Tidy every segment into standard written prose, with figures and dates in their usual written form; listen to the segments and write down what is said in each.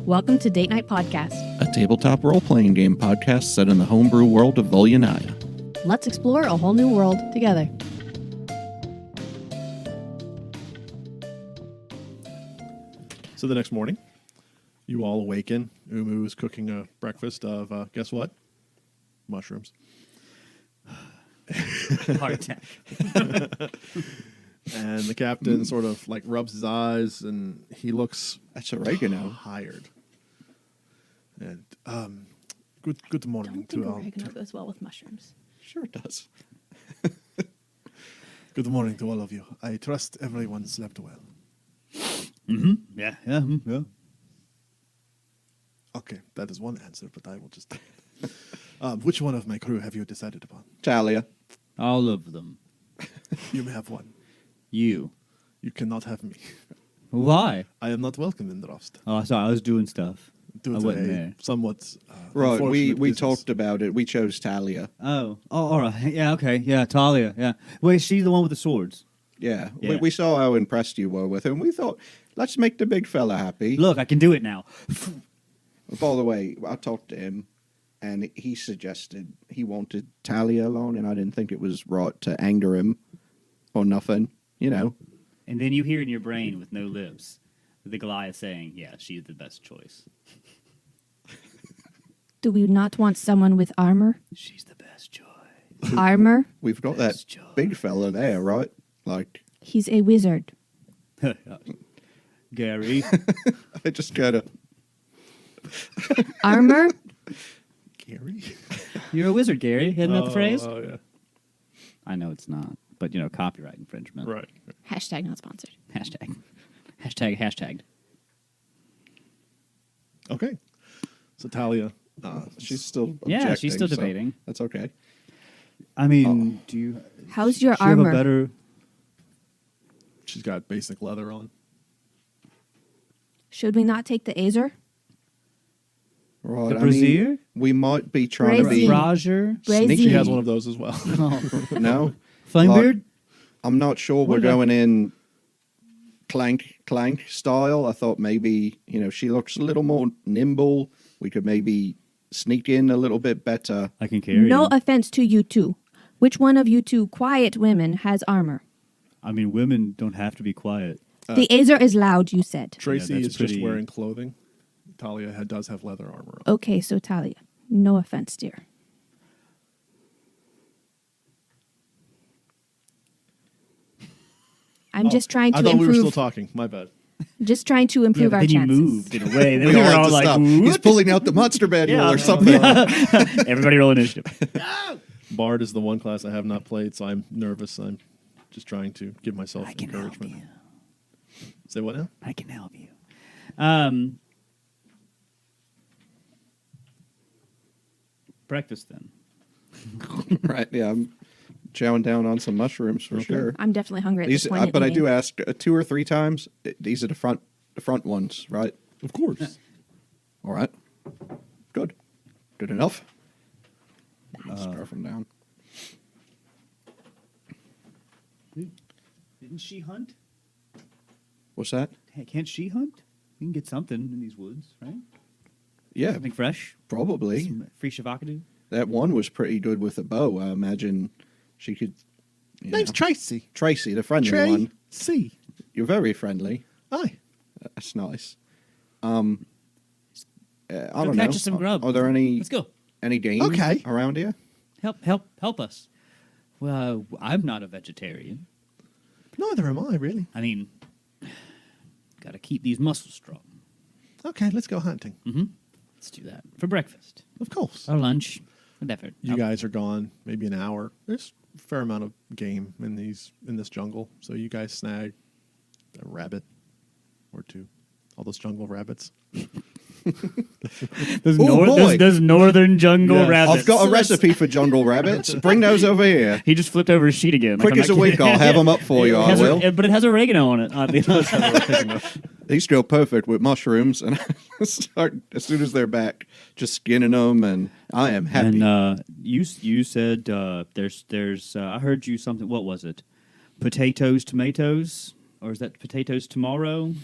Welcome to Date Night Podcast, a tabletop role-playing game podcast set in the homebrew world of Volyanaya. Let's explore a whole new world together. So the next morning, you all awaken. Umu is cooking a breakfast of, guess what? Mushrooms. Heart attack. And the captain sort of like rubs his eyes and he looks That's oregano. tired. And good morning Don't to think all. oregano goes well with mushrooms. Sure it does. Good morning to all of you. I trust everyone slept well. Yeah. Okay, that is one answer, but I will just. Which one of my crew have you decided upon? Talia. All of them. You may have one. You. You cannot have me. Why? I am not welcome in Drohst. Oh, sorry. I was doing stuff. Due I to wasn't a there. somewhat Right, we unfortunate business. talked about it. We chose Talia. Oh, all right. Yeah, okay. Yeah, Talia. Yeah. Wait, is she the one with the swords? Yeah. Yeah. We saw how impressed you were with him. We thought, let's make the big fella happy. Look, I can do it now. By the way, I talked to him, and he suggested he wanted Talia alone, and I didn't think it was right to anger him or nothing, you know. And then you hear in your brain with no lips the Goliath saying, yeah, she's the best choice. Do we not want someone with armor? She's the best choice. Armor? We've got that Best choice. big fella there, right? Like, He's a wizard. Gary. I just gotta... Armor? Gary? You're a wizard, Gary. Isn't that the phrase? Oh, yeah. I know it's not. But, copyright infringement. Right. Hashtag not sponsored. Hashtagged. Okay. So Talia, She's still Yeah, objecting, she's still so debating. That's okay. I mean, do you... How's your does she have armor? a better... she's got basic leather on. Should we not take the Azer? Right. The I brassiere? mean, we might be trying to be... Brazier. Roger? Brazier. She has one of those as well. No. Flamebeard? I'm not sure we're What about- going in clank style. I thought maybe, she looks a little more nimble. We could maybe sneak in a little bit better. I can carry No him. offense to you two. Which one of you two quiet women has armor? I mean, women don't have to be quiet. The Azer is loud, you said. Tracy that's is just pretty- wearing clothing. Talia does have leather armor on. Okay, so Talia. No offense, dear. I'm just trying to I thought we were still improve. talking. My bad. Just trying to improve our then you chances. moved in a way. Then We we all were had all to like, stop. He's pulling out the monster manual or something. everybody roll initiative. Bard is the one class I have not played, so I'm nervous. I'm just trying to give myself I can help encouragement. you. Say what now? I can help you. Breakfast then. Right, yeah. I'm chowing down on some mushrooms for sure. I'm definitely hungry at this These, point. but I anyway. do ask 2 or 3 times. These are the front ones, right? Of course. All right. Good. Good enough. Scarf them down. Didn't she hunt? What's that? Hey, can't she hunt? We can get something in these woods, right? Yeah, Something fresh. probably. Some free shavakadu. That one was pretty good with a bow. I imagine she could. Name's Tracy. Tracy, the friendly one. Tracy. You're very friendly. Hi. That's nice. I don't know. catch us some grub. Are there any Let's go. games Okay. around here? Help us. Well, I'm not a vegetarian. Neither am I, really. I mean, got to keep these muscles strong. Okay, let's go hunting. Let's do that for breakfast Of course. or lunch, whatever. You guys are gone maybe an hour. There's a fair amount of game in this jungle, so you guys snag a rabbit or 2. All those jungle rabbits. There's, boy. there's northern jungle Yes. rabbits. I've got a recipe for jungle rabbits. Bring those over here. He just flipped over his sheet again. Quick I'm as not a week, kidding. I'll have them up for you. It I has will. but it has oregano on it. These go perfect with mushrooms, and I start as soon as they're back, just skinning them, and I am happy. And you said there's I heard you something. What was it? Potatoes, tomatoes, or is that potatoes tomorrow?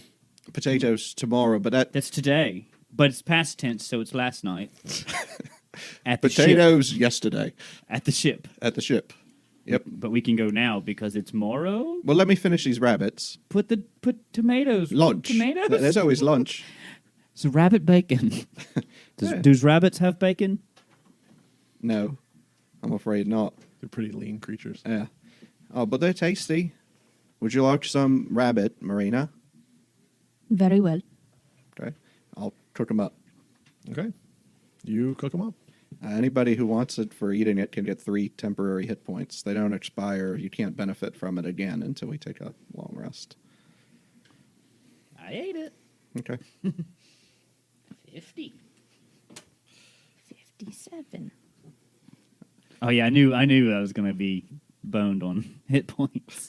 Potatoes tomorrow, but That's today. But it's past tense, so it's last night. At the ship. Potatoes yesterday At the ship. at the ship. Yep. But we can go now because it's tomorrow. Well, let me finish these rabbits. Put tomatoes. Lunch. Tomatoes. There's always lunch. So rabbit bacon. Does rabbits have bacon? No, I'm afraid not. They're pretty lean creatures. Yeah. Oh, but they're tasty. Would you like some rabbit, Maryna? Very well. Okay. I'll cook them up. Okay. You cook them up. Anybody who wants it for eating it can get 3 temporary hit points. They don't expire. You can't benefit from it again until we take a long rest. I ate it. Okay. 50. 57. Oh yeah, I knew I was gonna be boned on hit points.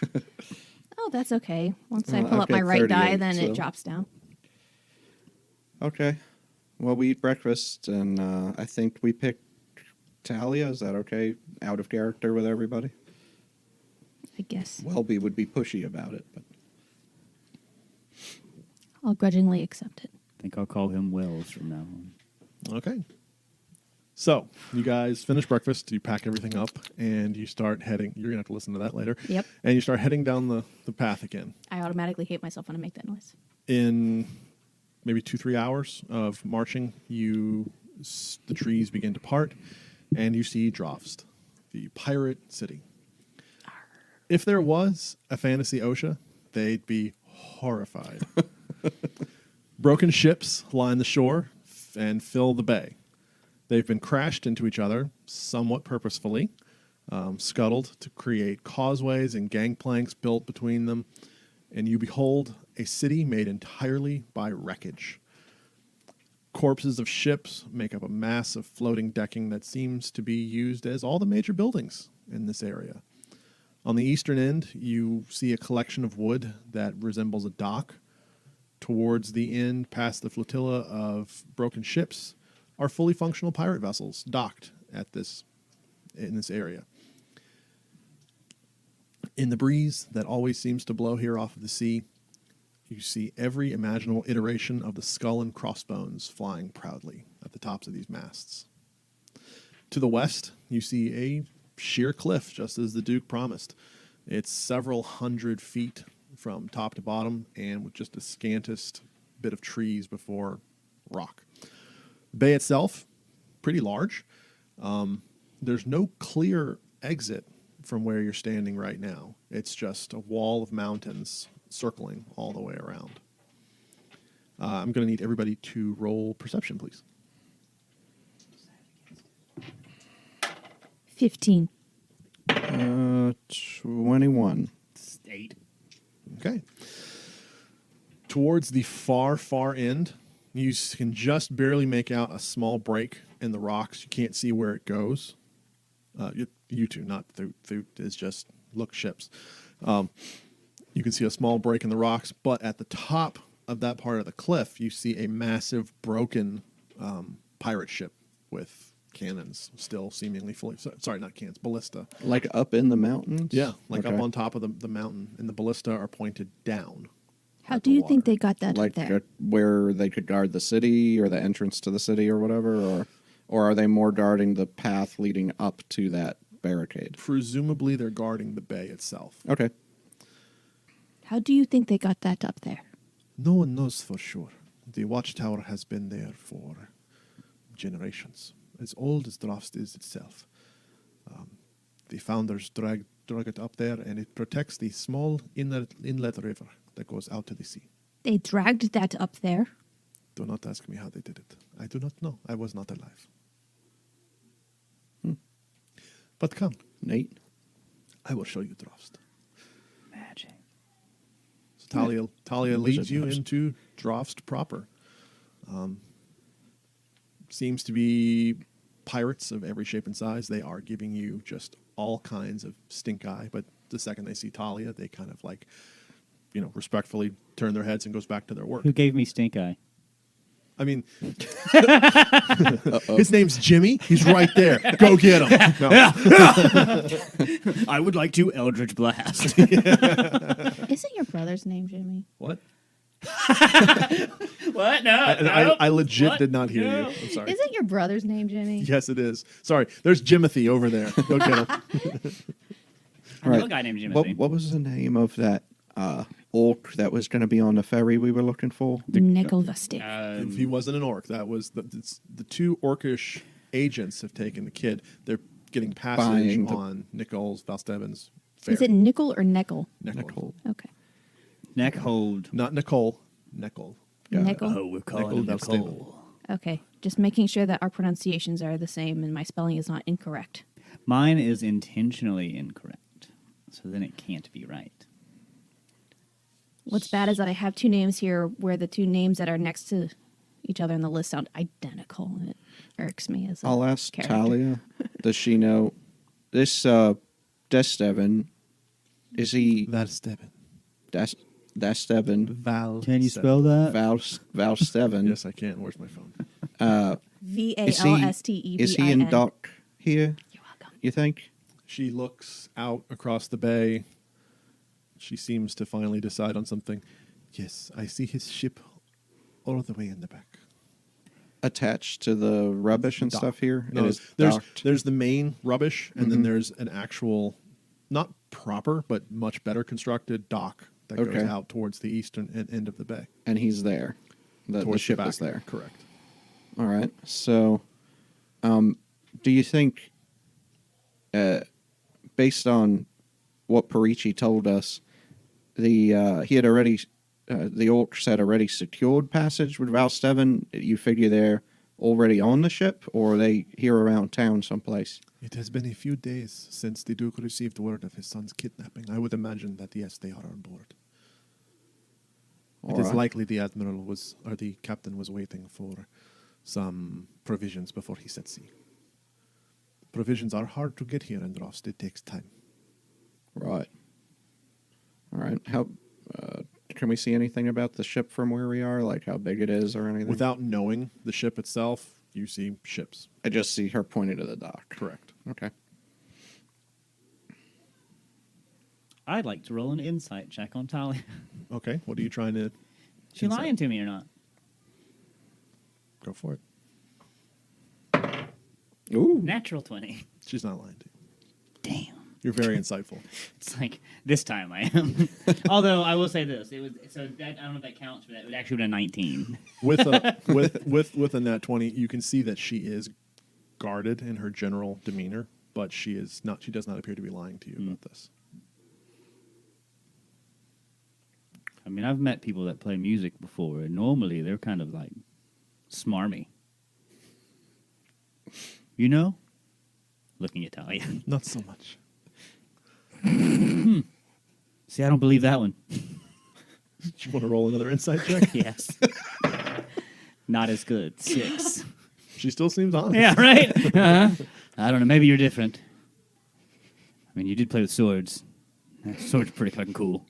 Oh, that's okay. Once I Well, pull I've up my got right die, 38, then so- it drops down. Okay. Well, we eat breakfast, and I think we pick Talia. Is that okay? Out of character with everybody? I guess. Wellby would be pushy about it, but I'll grudgingly accept it. I think I'll call him Wells from now on. Okay. So, you guys finish breakfast, you pack everything up, and you start heading. You're going to have to listen to that later. Yep. And you start heading down the path again. I automatically hate myself when I make that noise. In maybe 2-3 hours of marching, the trees begin to part, and you see Drohst, the pirate city. If there was a fantasy OSHA, they'd be horrified. Broken ships line the shore and fill the bay. They've been crashed into each other, somewhat purposefully, scuttled to create causeways and gangplanks built between them, and you behold a city made entirely by wreckage. Corpses of ships make up a mass of floating decking that seems to be used as all the major buildings in this area. On the eastern end, you see a collection of wood that resembles a dock. Towards the end, past the flotilla of broken ships, are fully functional pirate vessels docked in this area. In the breeze that always seems to blow here off of the sea, you see every imaginable iteration of the skull and crossbones flying proudly at the tops of these masts. To the west, you see a sheer cliff, just as the Duke promised. It's several hundred feet from top to bottom, and with just the scantest bit of trees before rock. The bay itself, pretty large. There's no clear exit from where you're standing right now. It's just a wall of mountains circling all the way around. I'm going to need everybody to roll perception, please. 15. 21. 8. Okay. Towards the far, far end, you can just barely make out a small break in the rocks. You can't see where it goes. You two, not Thüt. Thüt is just look ships. You can see a small break in the rocks, but at the top of that part of the cliff, you see a massive broken pirate ship with cannons still seemingly fully. Sorry, not cannons, ballista. Like up in the mountains? Yeah, like Okay. up on top of the mountain, and the ballista are pointed down. How at do the you think water. they got that Like up there? where they could guard the city or the entrance to the city or whatever? Or are they more guarding the path leading up to that barricade? Presumably, they're guarding the bay itself. Okay. How do you think they got that up there? No one knows for sure. The watchtower has been there for generations, as old as Drohst is itself. The founders drug it up there, and it protects the small inlet river that goes out to the sea. They dragged that up there. Do not ask me how they did it. I do not know. I was not alive. But come, Nate? I will show you Drohst. Magic. So Talia leads you Wizard into Drohst proper. Seems to be pirates of every shape and size. They are giving you just all kinds of stink eye, but the second they see Talia, they kind of like, respectfully turn their heads and goes back to their work. Who gave me stink eye? I mean, his name's Jimmy. He's right there. Go get him. No. I would like to Eldritch Blast. Isn't your brother's name Jimmy? What? What? No. I legit did not hear you. I'm sorry. Is it your brother's name, Jimmy? Yes, it is. Sorry. There's Jimothy over there. Go get him. I know a guy named Jimothy. What was the name of that orc that was going to be on the ferry we were looking for? Nickelvastic. If he wasn't an orc, that was the two orcish agents have taken the kid. They're getting passage on Nichols Valsteven's ferry. Is it Nickel or Neckel? Nickel. Okay. Neck hold. Not Nicole. Nickel. Nickel. Oh, we're calling Nickel him Valsteven. Nicole. Okay. Just making sure that our pronunciations are the same and my spelling is not incorrect. Mine is intentionally incorrect, so then it can't be right. What's bad is that I have two names here where the two names that are next to each other in the list sound identical. And it irks me as a I'll ask character. Talia. Does she know this Desteven? Is he Valsteven. Desteven? Val. Can you spell that? Valsteven? Yes, I can. Where's my phone? Valstevin. Is he in dock here? You're welcome. You think? She looks out across the bay. She seems to finally decide on something. Yes, I see his ship all the way in the back. Attached to the rubbish and Dock. stuff here? No, It is there's docked. there's the main rubbish, and then there's an actual, not proper, but much better constructed dock that goes Okay. out towards the eastern end of the bay. And he's there. The Towards ship back. is there. Correct. All right. So, do you think, based on what Perici told us, he had already, the orcs had already secured passage with Valsteven? You figure they're already on the ship, or are they here around town someplace? It has been a few days since the Duke received word of his son's kidnapping. I would imagine that, yes, they are on board. It All is right. likely the admiral was, or the captain was waiting for some provisions before he set sea. Provisions are hard to get here in Drohst. It takes time. Right. All right. How can we see anything about the ship from where we are, like how big it is or anything? Without knowing the ship itself, you see ships. I just see her pointed to the dock. Correct. Okay. I'd like to roll an insight check on Talia. Okay, what are you trying to... She insight? lying to me or not? Go for it. Ooh. Natural 20. She's not lying to you. Damn. You're very insightful. It's like, this time I am. Although, I will say this. It was so that I don't know if that counts, but that would actually have been a 19. With a nat 20, you can see that she is guarded in her general demeanor, but she is not. She does not appear to be lying to you about this. I mean, I've met people that play music before, and normally they're kind of like smarmy. You know? Looking at Talia. Not so much. See, I don't believe that one. Do you want to roll another insight check? Yes. Not as good. 6. She still seems honest. Yeah, right? Uh-huh. I don't know. Maybe you're different. I mean, you did play with swords. Swords are pretty fucking cool.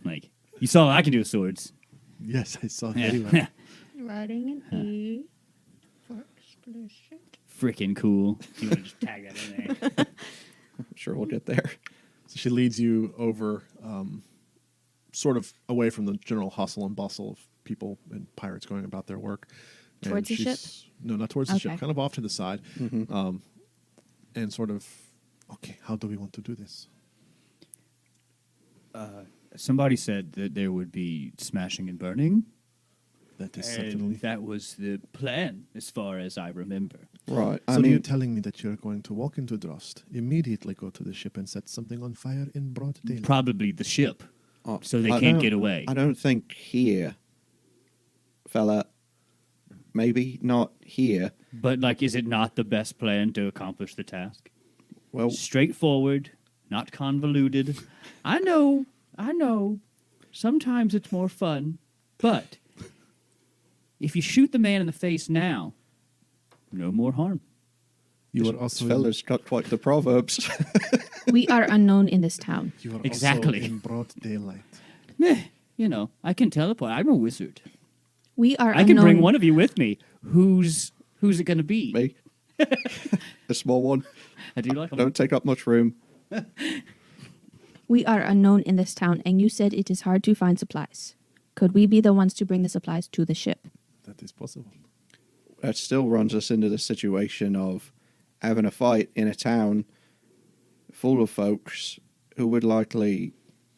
Like, you saw what I can do with swords. Yes, I saw that. Yeah. Anyway. Writing an E for explicit. Freaking cool. You want to just tag that in there. I'm sure we'll get there. So she leads you over, sort of away from the general hustle and bustle of people and pirates going about their work. And Towards the ship? No, not towards the ship. Okay. Kind of off to the side. And sort of, okay, how do we want to do this? Somebody said that there would be smashing and burning. That is And certainly... that was the plan, as far as I remember. Right. So I mean, you're telling me that you're going to walk into Drohst, immediately go to the ship and set something on fire in broad daylight? Probably the ship, so they I can't don't- get away. I don't think here, fella. Maybe not here. But, like, is it not the best plan to accomplish the task? Well, Straightforward, not convoluted. I know. Sometimes it's more fun, but if you shoot the man in the face now, no more harm. You are this also fella's got quite the proverbs. We are unknown in this town. you are Exactly. also in broad daylight. Meh, you know, I can teleport. I'm a wizard. We are I unknown. can bring one of you with me. Who's it going to be? Me. A small one. I do like them. Don't take up much room. We are unknown in this town, and you said it is hard to find supplies. Could we be the ones to bring the supplies to the ship? That is possible. That still runs us into the situation of having a fight in a town full of folks who would likely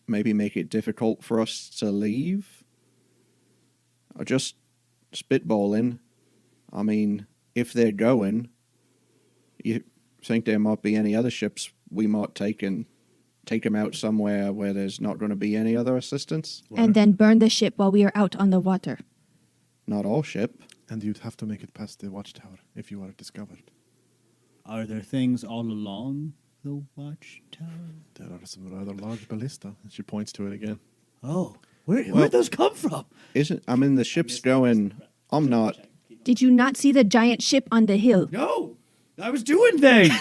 maybe make it difficult for us to leave. Or just spitballing. I mean, if they're going, you think there might be any other ships we might take them out somewhere where there's not going to be any other assistance? And then burn the ship while we are out on the water. Not all ship. And you'd have to make it past the watchtower if you are discovered. Are there things all along the watchtower? There are some rather large ballista. And she points to it again. Oh, where'd those come from? I mean, the ship's going. I'm not. Did you not see the giant ship on the hill? No, I was doing things.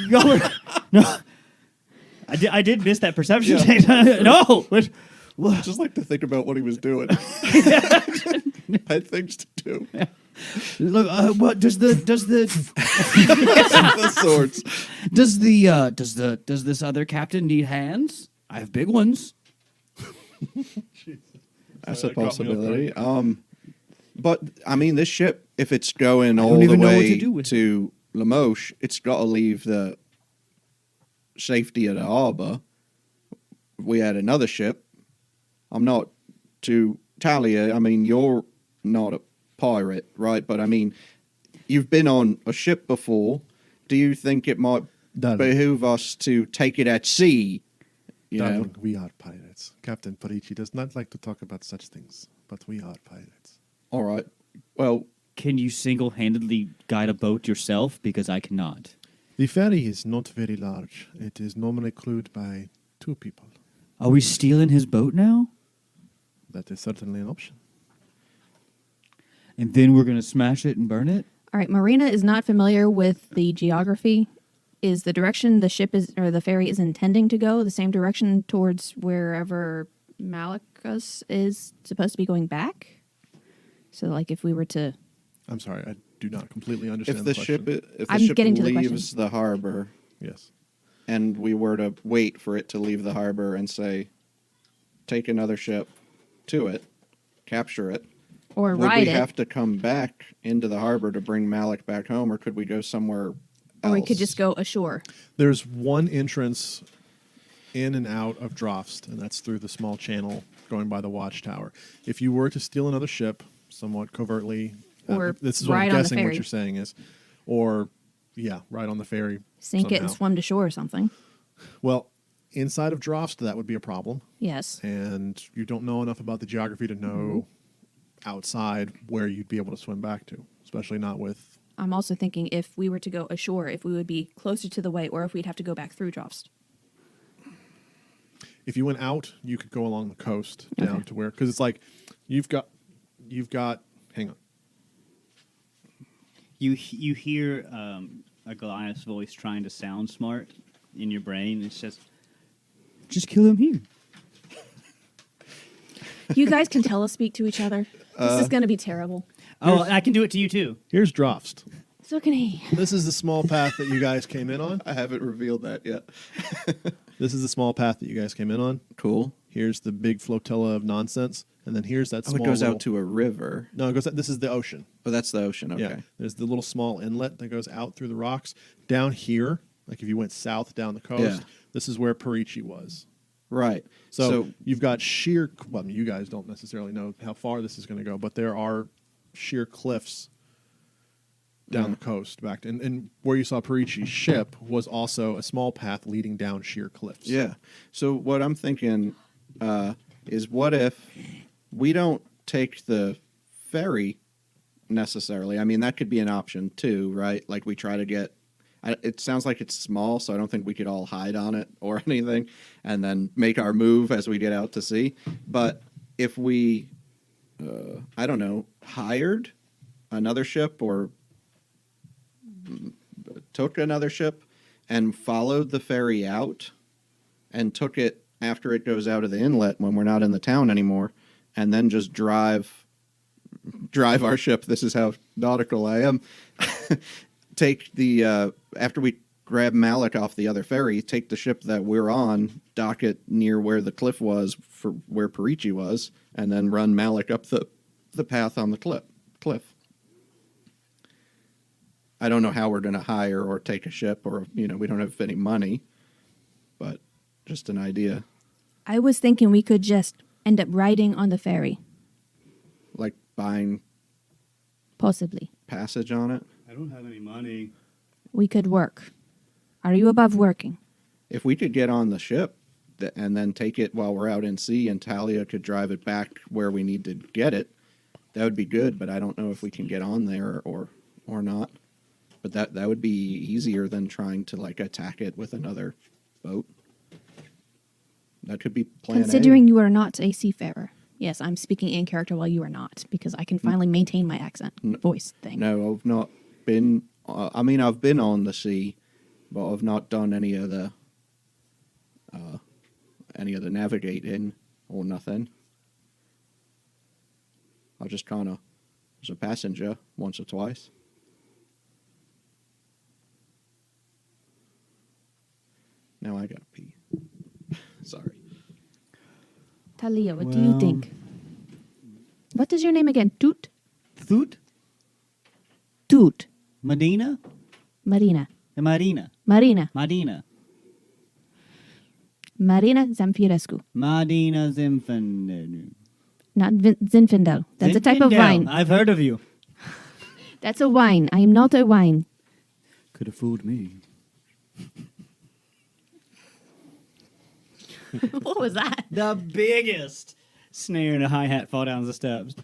Y'all were, no. I did miss that perception check. No. I just like to think about what he was doing. Had things to do. Look, what does the The swords. does this other captain need hands? I have big ones. That's a That caught me off possibility. But I mean, this ship, if it's going all don't the even know what way to do with to Lamoche, it's got to leave the safety of the harbor. We had another ship. I'm not to Talia. I mean, you're not a pirate, right? But I mean, you've been on a ship before. Do you think it might behoove us to take it at sea? You know? Darling, we are pirates. Captain Parici does not like to talk about such things, but we are pirates. All right. Well, Can you single-handedly guide a boat yourself? Because I cannot. The ferry is not very large. It is normally crewed by 2 people. Are we stealing his boat now? That is certainly an option. And then we're going to smash it and burn it? All right, Maryna is not familiar with the geography. Is the direction the ship is or the ferry is intending to go the same direction towards wherever Malachus is supposed to be going back? So, like, if we were to, I'm sorry, I do not completely understand if the the ship question. if the I'm ship getting to the leaves question. the harbor Yes. and we were to wait for it to leave the harbor and say, take another ship to it, capture it, or would ride we it, have to come back into the harbor to bring Malik back home, or could we go somewhere else? or we could just go ashore. There's one entrance in and out of Drohst, and that's through the small channel going by the watchtower. If you were to steal another ship, somewhat covertly, Or this is what ride I'm on the guessing what ferry. you're saying is, or ride on the ferry. Sink it and somehow. swim to shore or something. Well, inside of Drohst, that would be a problem, Yes. and you don't know enough about the geography to know outside where you'd be able to swim back to, especially not with. I'm also thinking if we were to go ashore, if we would be closer to the way, or if we'd have to go back through Drohst. If you went out, you could go along the coast down Okay. to where, because it's like you've got. Hang on. You hear a Goliath's voice trying to sound smart in your brain. It's just kill him here. You guys can telespeak to each other. This is going to be terrible. oh, I can do it to you too. Here's Drohst. So can he. This is the small path that you guys came in on. I haven't revealed that yet. This is the small path that you guys came in on. Cool. Here's the big flotilla of nonsense, and then here's that Oh, small. it goes little- out to a river. No, it goes. This is the ocean. Oh, that's the ocean. Okay. Yeah. There's the little small inlet that goes out through the rocks. Down here, like if you went south down the coast, Yeah. this is where Parici was. Right. So you've got sheer. Well, I mean, you guys don't necessarily know how far this is going to go, but there are sheer cliffs down the coast back to, and where you saw Parici's ship was also a small path leading down sheer cliffs. Yeah. So what I'm thinking is, what if we don't take the ferry necessarily? I mean, that could be an option too, right? Like we try to get. It sounds like it's small, so I don't think we could all hide on it or anything, and then make our move as we get out to sea. But if we, I don't know, hired another ship or took another ship and followed the ferry out and took it after it goes out of the inlet when we're not in the town anymore, and then just drive our ship. This is how nautical I am. Take the after we grab Malik off the other ferry, take the ship that we're on, dock it near where the cliff was for where Perici was, and then run Malik up the path on the cliff. I don't know how we're going to hire or take a ship, or, we don't have any money, but just an idea. I was thinking we could just end up riding on the ferry, Like buying possibly. passage on it. I don't have any money. We could work. Are you above working? If we could get on the ship and then take it while we're out in sea, and Talia could drive it back where we need to get it, that would be good, but I don't know if we can get on there or not. But that would be easier than trying to attack it with another boat. That could be plan Considering you are not a seafarer. Yes, I'm speaking in character while you are not, because I can finally maintain my accent voice A. thing. No, I've not been. I've been on the sea, but I've not done any of the navigating or nothing. I just kind of was a passenger once or twice. Now I gotta pee. Sorry. Talia, what do you think? What is your name again? Thüt? Thüt? Thüt. Medina? Maryna. Maryna. Maryna. Maryna. Maryna Zamfirescu. Maryna Zinfandel. Not Zinfandel. That's a type of wine. I've heard of you. That's a wine. I am not a wine. Could have fooled me. What was that? The biggest snare and a hi-hat fall down the steps.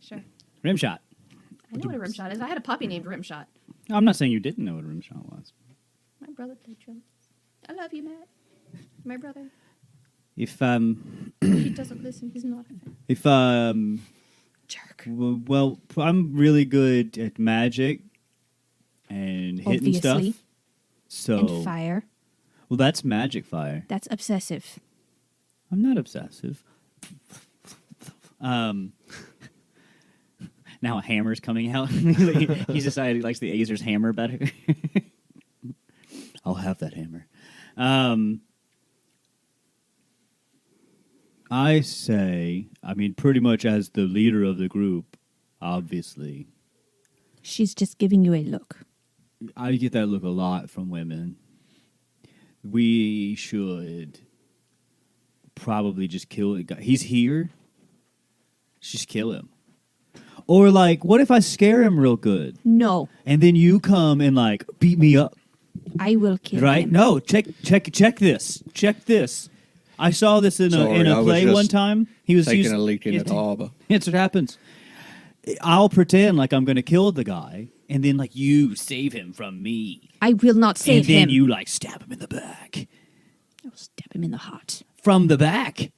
Sure. Rim shot. I know what a rim shot is. I had a puppy named Rim Shot. I'm not saying you didn't know what a rim shot was. My brother played drums. I love you, Matt. My brother. If He doesn't listen. He's not a fan. if Jerk. well, I'm really good at magic and hitting Obviously. stuff. So And fire. well, that's magic fire. That's obsessive. I'm not obsessive. Now a hammer's coming out. He's decided he likes the Azer's hammer better. I'll have that hammer. I say, pretty much as the leader of the group, obviously. She's just giving you a look. I get that look a lot from women. We should probably just kill the guy. He's here. Just kill him. Or what if I scare him real good? No, And then you come and beat me up, I will kill right? him. No, check this. Check this. I saw this in Sorry, a I was play just one time. He was Taking used- a leak in the harbor. That's what happens. I'll pretend like I'm going to kill the guy, and then you save him from me, I will not save and then him. you stab him in the back, I'll stab him in the heart. from the back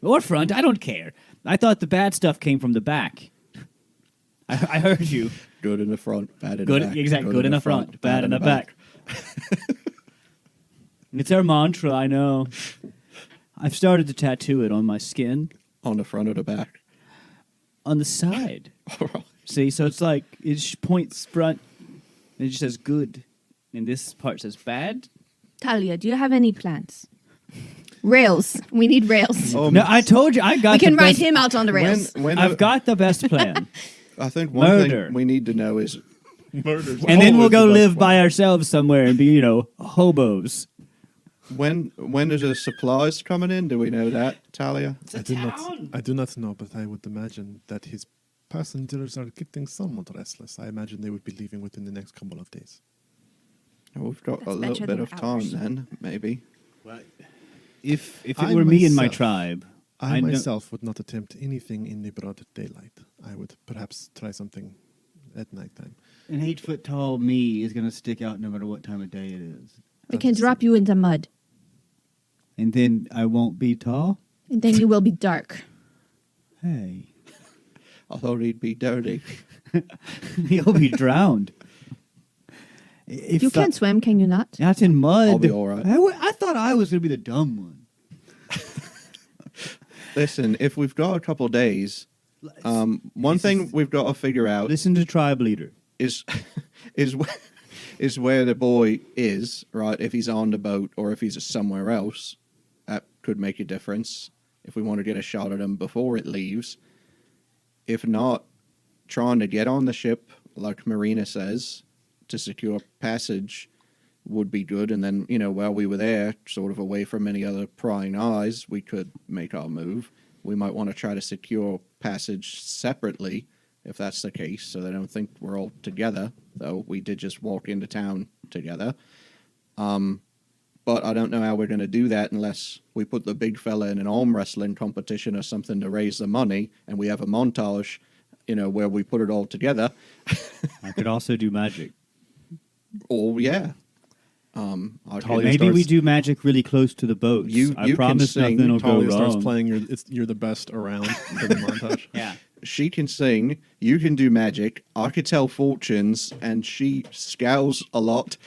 or front. I don't care. I thought the bad stuff came from the back. I heard you. Good in the front, bad in Good, the back. exactly. Good in the front, bad in the back. It's our mantra. I know. I've started to tattoo it on my skin, On the front or the back. on the side. See, so it's it points front, and it just says good, and this part says bad. Talia, do you have any plans? Rails. We need rails. No, I told you I got. we can the ride best, him out on the rails. I've got the best plan, I think one Murder. thing we need to know is Murder. and then we'll go Always the live best by one. ourselves somewhere and be, hobos. when is the supplies coming in? Do we know that, Talia? I do not know, but I would imagine that his passengers are getting somewhat restless. I imagine they would be leaving within the next couple of days. We've got That's a little better bit than of time ours. then, maybe. If it I were me and my myself- tribe, I don't- myself would not attempt anything in the broad daylight. I would perhaps try something at nighttime. an 8 foot tall me is going to stick out no matter what time of day it is, We can drop you into mud, and then I won't be tall. and then you will be dark. Hey, I thought he'd be dirty. you'll be drowned. If You can swim, can you not? That's in mud. I'll be all right. I thought I was going to be the dumb one. Listen, if we've got a couple days, one thing we've got to figure out Listen to tribe leader. is is is where the boy is, right? If he's on the boat or if he's somewhere else, that could make a difference if we want to get a shot at him before it leaves. If not, trying to get on the ship, like Maryna says, to secure passage would be good. And then, while we were there, sort of away from any other prying eyes, we could make our move. We might want to try to secure passage separately, if that's the case, so they don't think we're all together, though we did just walk into town together. But I don't know how we're going to do that unless we put the big fella in an arm wrestling competition or something to raise the money, and we have a montage, where we put it all together. I could also do magic. Oh, yeah. Talia Maybe starts- we do magic really close to the boats. You I can promise sing. nothing will go Talia starts wrong. playing. You're the best around for the montage. Yeah. She can sing, you can do magic, I could tell fortunes, and she scowls a lot.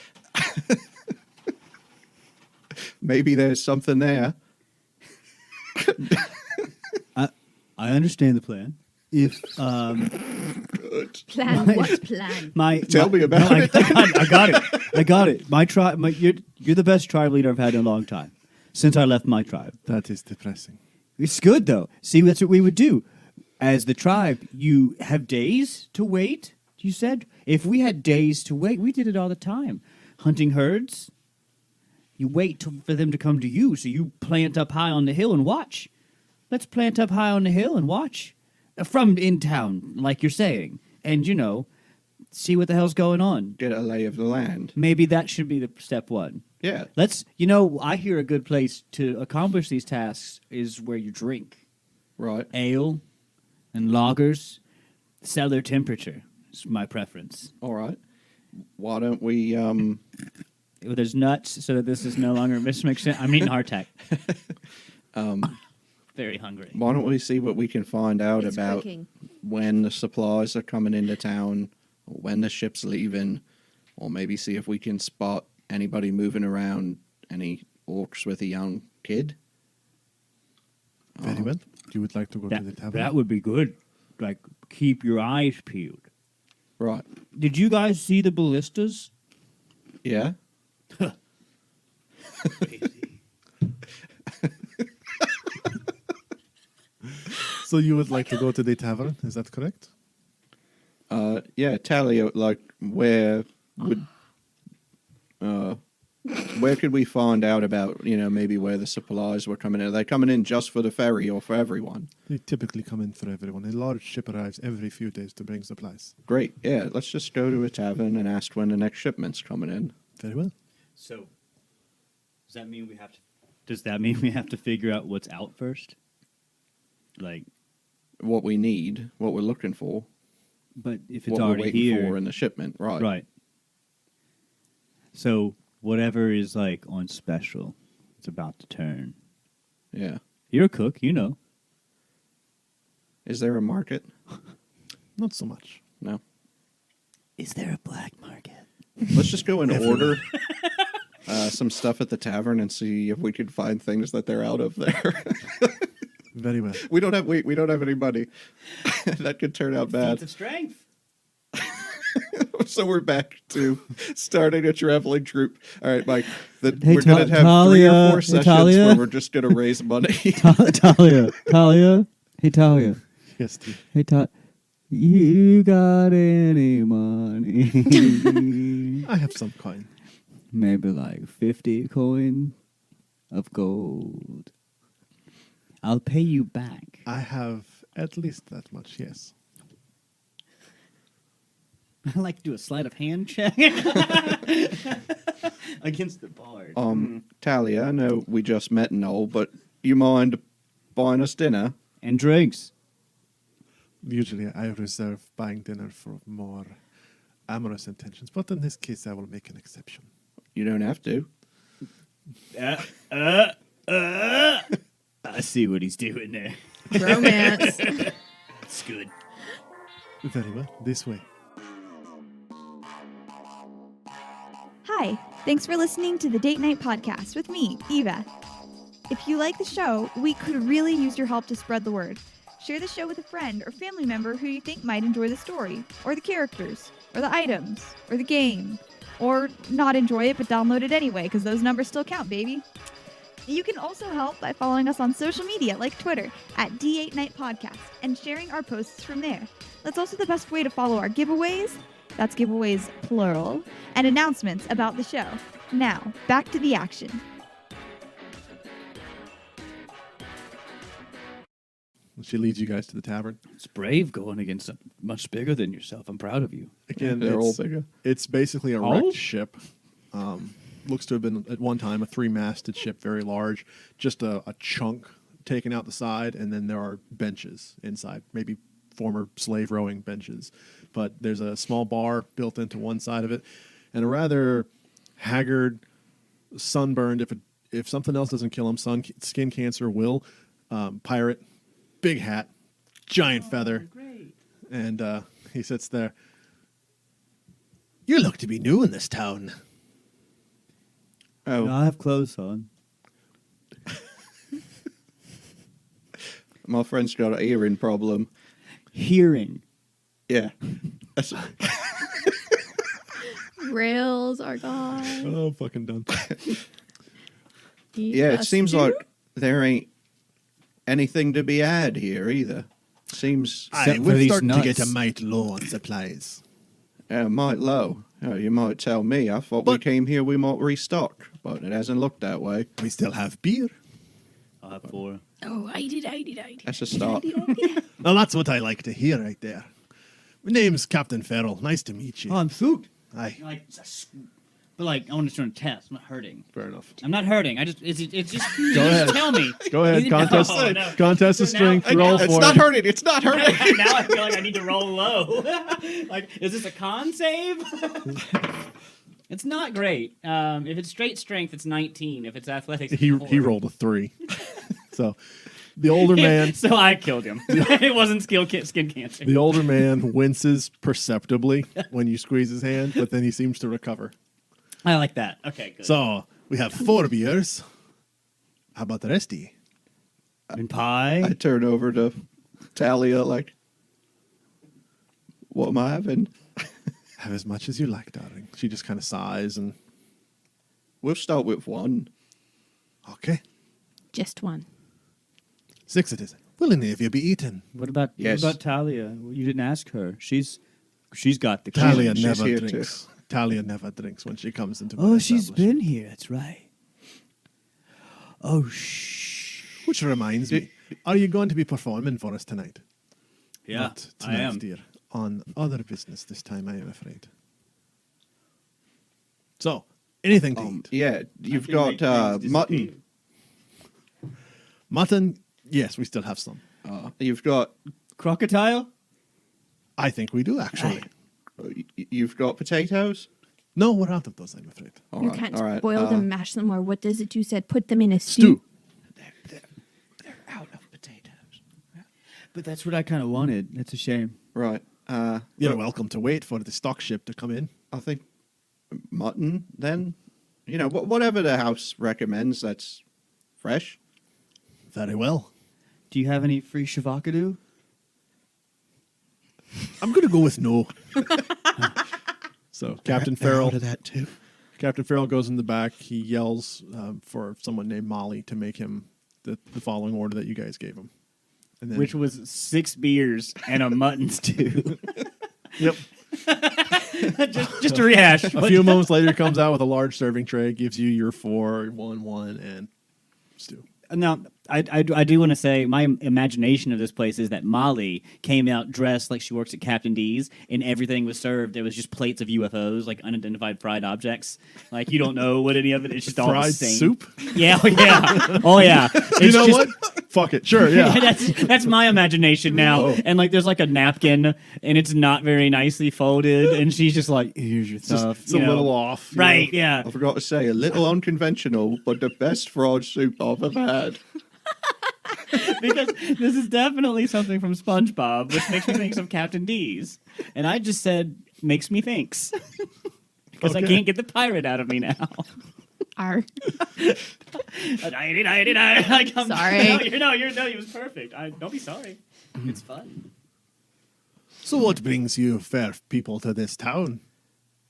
Maybe there's something there. I understand the plan. If Plan what plan? Tell me about it. I got it. My tribe. You're the best tribe leader I've had in a long time since I left my tribe. That is depressing. It's good though. See, that's what we would do. As the tribe, you have days to wait. You said if we had days to wait, we did it all the time. Hunting herds. You wait for them to come to you, so you plant up high on the hill and watch. Let's plant up high on the hill and watch from in town, like you're saying, and see what the hell's going on. Get a lay of the land. Maybe that should be the step one. Yeah. Let's. I hear a good place to accomplish these tasks is where you drink Right. ale and lagers. Cellar temperature is my preference. All right. Why don't we, There's nuts, so that this is no longer mismixing. I'm eating hardtack. Very hungry. why don't we see what we can find out It's about cooking. when the supplies are coming into town, or when the ship's leaving, or maybe see if we can spot anybody moving around, any orcs with a young kid. Very well. You would like to go to the tavern? That would be good. Like, keep your eyes peeled. Right. Did you guys see the ballistas? Yeah. So you would like to go to the tavern? Is that correct? Yeah, Talia, like, where could we find out about, maybe where the supplies were coming in? Are they coming in just for the ferry or for everyone? They typically come in for everyone. A large ship arrives every few days to bring supplies. Great. Yeah, let's just go to a tavern and ask when the next shipment's coming in. Very well. So, does that mean we have to figure out what's out first? Like, What we need, what we're looking for, but if it's what we're already waiting here, for in the shipment. Right. right? So whatever is like on special, it's about to turn. Yeah. You're a cook, Is there a market? Not so much. No. Is there a black market? Let's just go and order some stuff at the tavern and see if we can find things that they're out of there. Very well. we don't have any money. That could turn out bad. Feats of strength. So we're back to starting a traveling troupe. All right, Mike. Hey, We're going to have Talia, 3 or 4 hey, sessions Talia. where we're just going to raise money. Talia. Hey, Talia. Yes, Steve. Hey, Talia. You got any money? I have some coin. Maybe like 50 coin of gold. I'll pay you back. I have at least that much, yes. I like to do a sleight of hand check against the bard. Talia, I know we just met and all, but you mind buying us dinner? And drinks. Usually I reserve buying dinner for more amorous intentions, but in this case I will make an exception. You don't have to. I see what he's doing there. Romance. It's good. Very well. This way. Hi, thanks for listening to the Date Night Podcast with me, Eva. If you like the show, we could really use your help to spread the word. Share the show with a friend or family member who you think might enjoy the story, or the characters, or the items, or the game, Or not enjoy it, but download it anyway, because those numbers still count, baby. You can also help by following us on social media like Twitter at D8 Night Podcast and sharing our posts from there. That's also the best way to follow our giveaways, that's giveaways plural, and announcements about the show. Now, back to the action. She leads you guys to the tavern. It's brave going against something much bigger than yourself. I'm proud of you. Again, They're all it's, bigger. it's basically a All? wrecked ship. Looks to have been at one time a 3-masted ship, very large. Just a chunk taken out the side, and then there are benches inside, maybe former slave rowing benches. But there's a small bar built into one side of it, and a rather haggard, sunburned. If something else doesn't kill him, skin cancer will. Pirate, big hat, giant feather, and he sits there. You look to be new in this town. Oh, I have clothes on. my friend's got an earring problem. Hearing. Yeah. That's- Rails are gone. Oh, fucking done. yeah, it seems like there ain't anything to be had here either. Seems Except for these nuts. mite low on supplies. might low. You might tell me. I thought we But- came here, we might restock, but it hasn't looked that way. We still have beer. I'll have 4. Oh, I did. That's a start. Well, that's what I like to hear right there. My name's Captain Farrell. Nice to meet you. I'm Thüt. Aye. But like, I want to turn a test. I'm not hurting. Fair enough. I'm not hurting. I just it's just Go ahead. tell me. Go ahead. No, Contest, no. contest of Now- strength. I- Roll It's for not it. hurting. It's not hurting. Now I feel like I need to roll low. Like, is this a con save? It's not great. If it's straight strength, it's 19. If it's athletics, it's He 4. rolled a 3. So the older man So I killed him. It wasn't skin cancer. the older man winces perceptibly when you squeeze his hand, but then he seems to recover. I like that. Okay, good. So we have 4 beers. How about the rest of you? And pie. I turn over to Talia like, what am I having? Have as much as you like, darling. She just kind of sighs and We'll start with one. okay, Just one. 6 it is. Will any of you be eaten? What about Yes. what about Talia? You didn't ask her. She's got the key. Talia She's never here drinks. Talia never drinks when she comes into. Oh, my she's establishment. been here. That's right. Oh, shh. Which reminds me, are you going to be performing for us tonight? Yeah, Not I tonight, am. dear. On other business this time, I am afraid. So, anything to eat? Yeah, you've got mutton. Mutton? Yes, we still have some. You've got Crocodile? I think we do, actually. you've got potatoes. No, we're out of those, I'm afraid. All You right, can't all right. boil them, mash them, or what is it you said? Put them in a stew. Stew. They're out of potatoes. But that's what I kind of wanted. That's a shame. Right. You're welcome to wait for the stock ship to come in. I think mutton. Then, whatever the house recommends. That's fresh. Very well. Do you have any free shavakadu? I'm going to go with no. So, Captain Farrell. Out of that too. Captain Farrell goes in the back. He yells for someone named Molly to make him the following order that you guys gave him. And then, Which was 6 beers and a mutton stew. yep. just to rehash. A few moments later, he comes out with a large serving tray, gives you your 4, 1, and stew. Now, I do want to say my imagination of this place is that Molly came out dressed like she works at Captain D's, and everything was served. There was just plates of UFOs, like unidentified fried objects. Like, you don't know what any of it is. Just all the Fried same. soup? Yeah, oh, yeah. Oh, yeah. You It's know just- what? Fuck it. Sure, yeah. that's my imagination now. Oh. And like, there's like a napkin, and it's not very nicely folded, and she's just like, "Here's your stuff." It's a little off. you Right? know. Yeah. I forgot to say, a little unconventional, but the best fried soup I've ever had. Because this is definitely something from SpongeBob, which makes me think of Captain D's. And I just said, makes me thinks. Because I Okay. can't get the pirate out of me now. Are Like, Sorry. No, it was perfect. Don't be sorry. It's fun. So what brings you fair people to this town?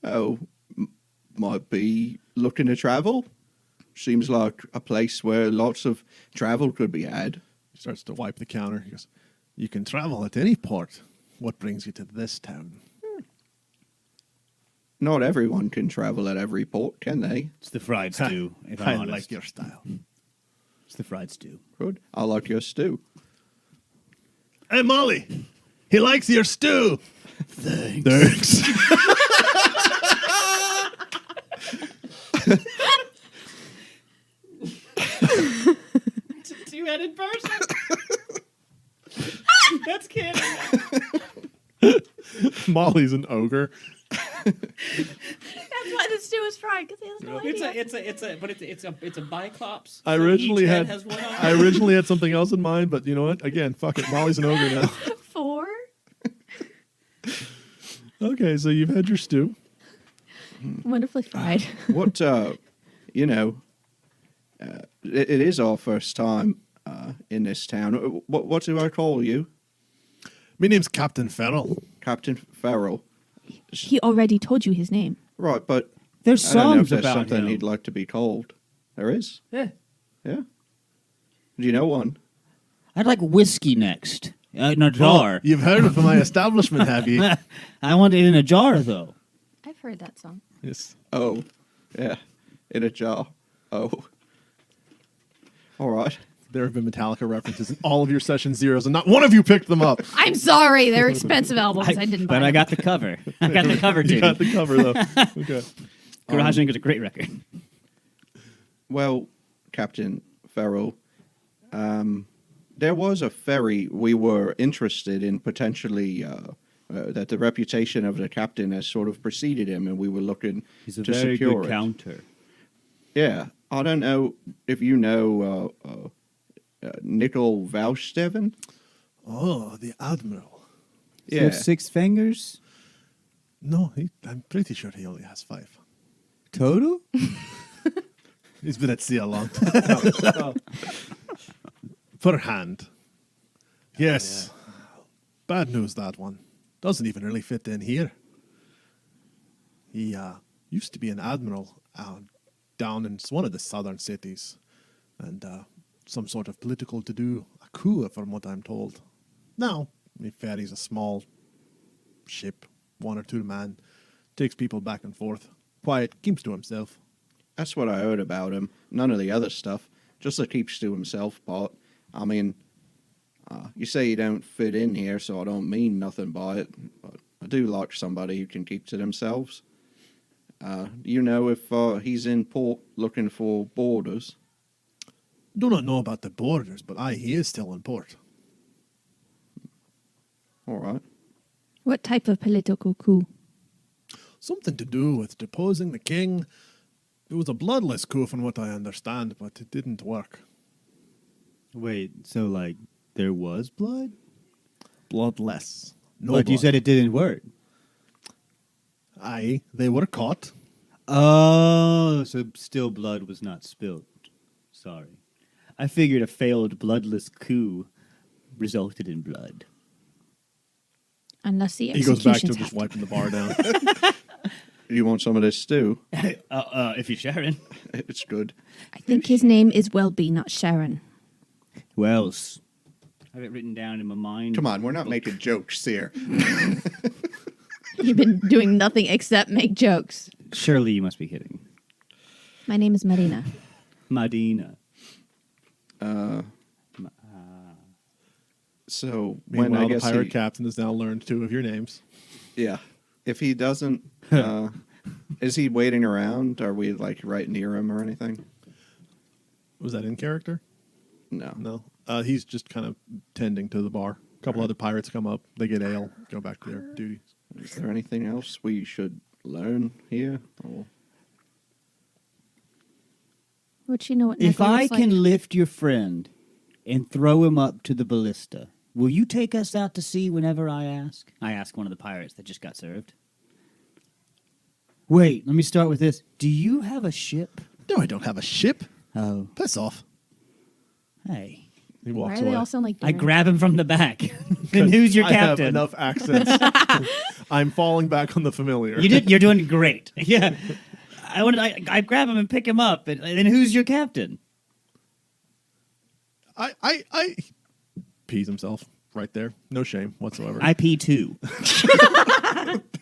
Oh, might be looking to travel. Seems like a place where lots of travel could be had. He starts to wipe the counter. He goes, "You can travel at any port. What brings you to this town?" Not everyone can travel at every port, can they? It's the fried stew, if I I'm honest. like your style. It's the fried stew. Good. I like your stew. Hey, Molly, he likes your stew. Thanks. Two-headed person. That's canon. Molly's an ogre. That's why the stew is fried, because he has no idea. It's a Biclops. I so originally each had head has one eye. I originally had something else in mind, but you know what? Again, fuck it. Molly's an ogre now. 4? Okay, so you've had your stew. Wonderfully fried. What, you know, it is our first time in this town. What do I call you? My name's Captain Farrell. Captain Farrell. He already told you his name. Right, but There's I don't know if songs there's about something him. he'd like to be called. There is? Yeah. Yeah? Do you know one? I'd like whiskey next. In a jar. You've heard of my establishment, have you? I want it in a jar, though. I've heard that song. Yes. Oh, yeah. In a jar. Oh. All right. There have been Metallica references in all of your session zeros, and not one of you picked them up. I'm sorry, they're expensive albums. I didn't buy But I them. got the cover. I got the cover, You dude. got the cover, though. Okay. Garage Inc. is a great record. Well, Captain Farrell, there was a ferry we were interested in potentially, that the reputation of the captain has sort of preceded him, and we were looking He's a to very secure good it. counter. Yeah, I don't know if you know Nickel Valsteven. Oh, the Admiral. Yeah, 6 fingers No, I'm pretty sure he only has 5. total. He's been at sea a long time. Per hand. Yes. Bad news, that one. Doesn't even really fit in here. He used to be an admiral down in one of the southern cities. And some sort of political to-do, a coup, from what I'm told. Now, he ferries a small ship, 1 or 2 man, takes people back and forth. Quiet, keeps to himself. that's what I heard about him. None of the other stuff. Just the keeps to himself part. I mean, you say you don't fit in here, so I don't mean nothing by it. But I do like somebody who can keep to themselves. Do you know if he's in port looking for boarders? Do not know about the borders, but he is still in port. All right. What type of political coup? Something to do with deposing the king. It was a bloodless coup, from what I understand, but it didn't work. Wait, so like there was blood? Bloodless. No But you blood. said it didn't work. Aye, they were caught. Oh, so still blood was not spilled. Sorry. I figured a failed bloodless coup resulted in blood. Unless the He goes back to executions just happened. wiping the bar down. Do you want some of this stew? If you're Sharon. It's good. I think his name is Wellby, not Sharon. Wells. I have it written down in my mind. Come on, we're not making jokes here. You've been doing nothing except make jokes. Surely you must be kidding. My name is Maryna. Madina. So Meanwhile, when I the guess pirate he, captain has now learned 2 of your names. yeah, if he doesn't, is he waiting around? Are we like right near him or anything? Was that in character? No. No. He's just kind of tending to the bar. A couple other pirates come up. They get ale, go back to their duties. Is there anything else we should learn here? Or Would you know what If Nickel I looks can like? lift your friend and throw him up to the ballista, will you take us out to sea whenever I ask? I asked one of the pirates that just got served. Wait, let me start with this. Do you have a ship? No, I don't have a ship. Oh, Piss off. hey. He Why walks do they away. all sound like I Darren? grab him from the back. And who's your I have captain? enough accents. I'm falling back on the familiar. You're doing great. Yeah. I grab him and pick him up, and then who's your captain? I pees himself right there. No shame whatsoever. I pee too.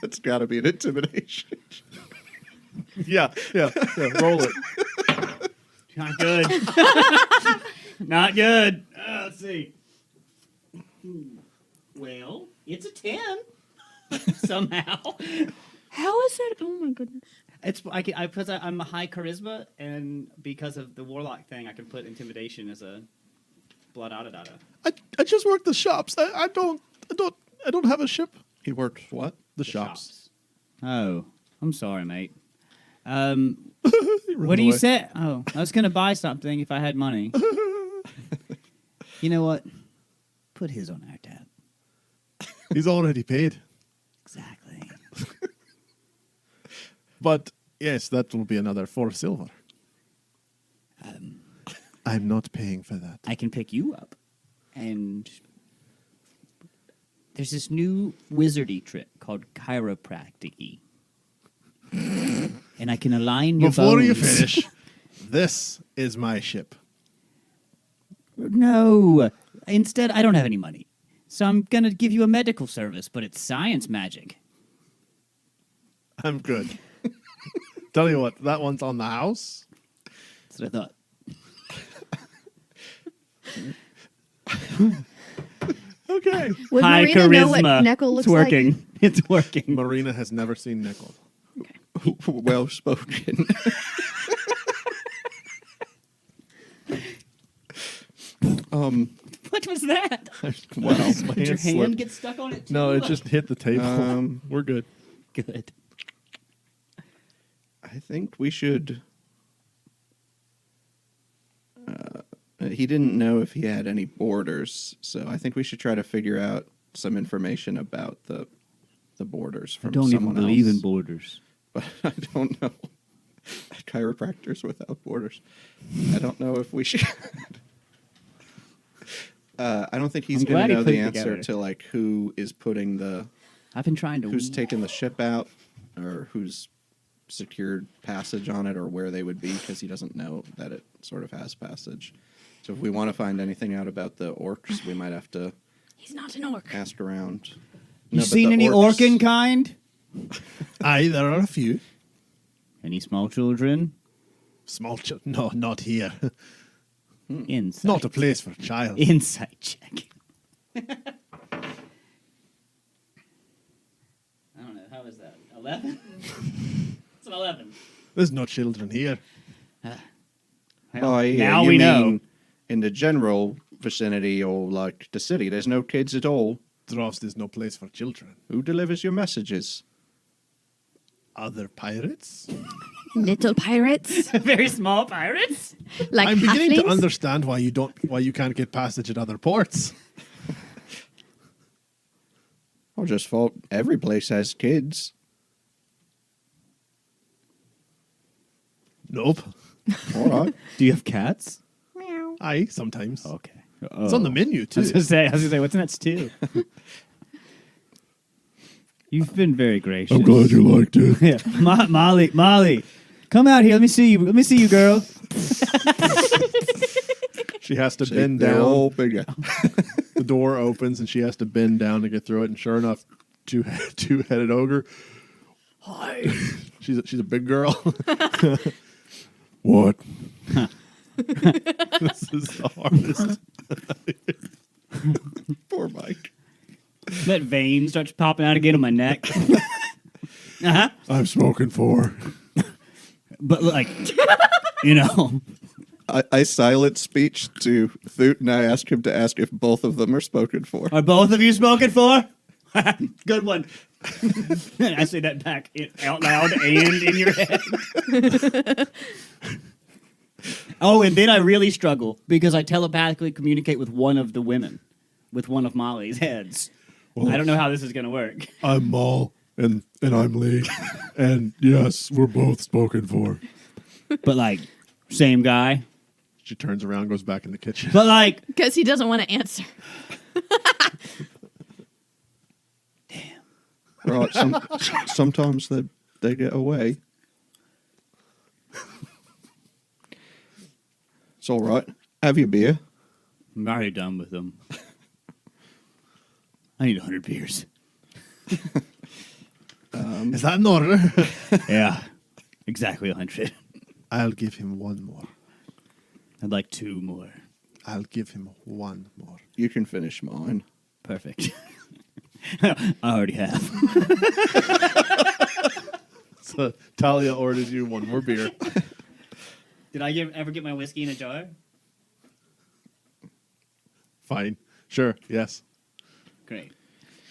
That's got to be an intimidation. yeah. Roll it. Not good. Not good. Let's see. Well, it's a 10 somehow. How is it? Oh my goodness. Because I'm a high charisma, and because of the warlock thing, I can put intimidation as a blood data. I just work the shops. I don't have a ship. He works what? The shops. Oh, I'm sorry, mate. He runs What do you away. say? Oh, I was gonna buy something if I had money. You know what? Put his on our tab. He's already paid. Exactly. But yes, that will be another 4 silver. I'm not paying for that. I can pick you up, and there's this new wizardy trick called chiropractic, and I can align your Before you bones. finish, this is my ship. No. Instead, I don't have any money. So I'm going to give you a medical service, but it's science magic. I'm good. Tell you what, that one's on the house. That's what I thought. Okay. Would High Maryna know what charisma. Neckle looks It's working. It's working. Maryna has never seen Nickel. Well spoken. What was that? Wow. Did your hand get stuck on it too? No, it just hit the table. We're good. Good. I think we should. He didn't know if he had any borders, so I think we should try to figure out some information about the borders from I don't even someone believe else. in borders. But I don't know. Chiropractors without borders. I don't know if we should. I don't think he's I'm going glad to he know put the it answer together. to like who is putting the I've been trying to. who's taking the ship out or who's secured passage on it or where they would be because he doesn't know that it sort of has passage. So if we want to find anything out about the orcs, we might have to He's not an orc. ask around. You No, but seen the any orcs- orcan kind? Aye, there are a few. Any small children? Small no, not here. Insight. Not a place for a child. Insight check. I don't know. How is that? 11? It's an 11. There's no children here. Oh, yeah, now you we mean know. in the general vicinity or like the city, there's no kids at all. Drohst is no place for children. Who delivers your messages? Other pirates? Little pirates, Very small pirates? like I'm beginning to halflings? understand why you can't get passage at other ports. I just thought every place has kids. Nope. All right. Do you have cats? Aye, sometimes. Okay. It's on the menu I too. was gonna say, what's next too? You've been very gracious. you liked it. Yeah. Molly, come out here. Let me see you. Let me see you, girl. She has to See, bend they're down. all bigger. The door opens and she has to bend down to get through it. And sure enough, two-headed ogre. Hi. She's a big girl. What? This is the hardest. Poor Mike. That vein starts popping out again on my neck. Uh-huh. I'm spoken for. But like, you know, I silent speech to Thüt and I ask him to ask if both of them are spoken for. are both of you spoken for? Good one. I say that back out loud and in your head. Oh, and then I really struggle because I telepathically communicate with one of the women, with one of Molly's heads. I don't know how this is going to work. I'm Maul and I'm Lee. And yes, we're both spoken for. But like, same guy. She turns around, goes back in the kitchen. But like, Because he doesn't want to answer. Right, sometimes they get away. It's all right. Have your beer. I'm already done with them. I need 100 beers. Is that in order? Yeah, exactly 100. I'll give him one more. I'd like 2 more. I'll give him one more. You can finish mine. Perfect. I already have. So Talia orders you one more beer. Did I ever get my whiskey in a jar? Fine. Sure. Yes. Great.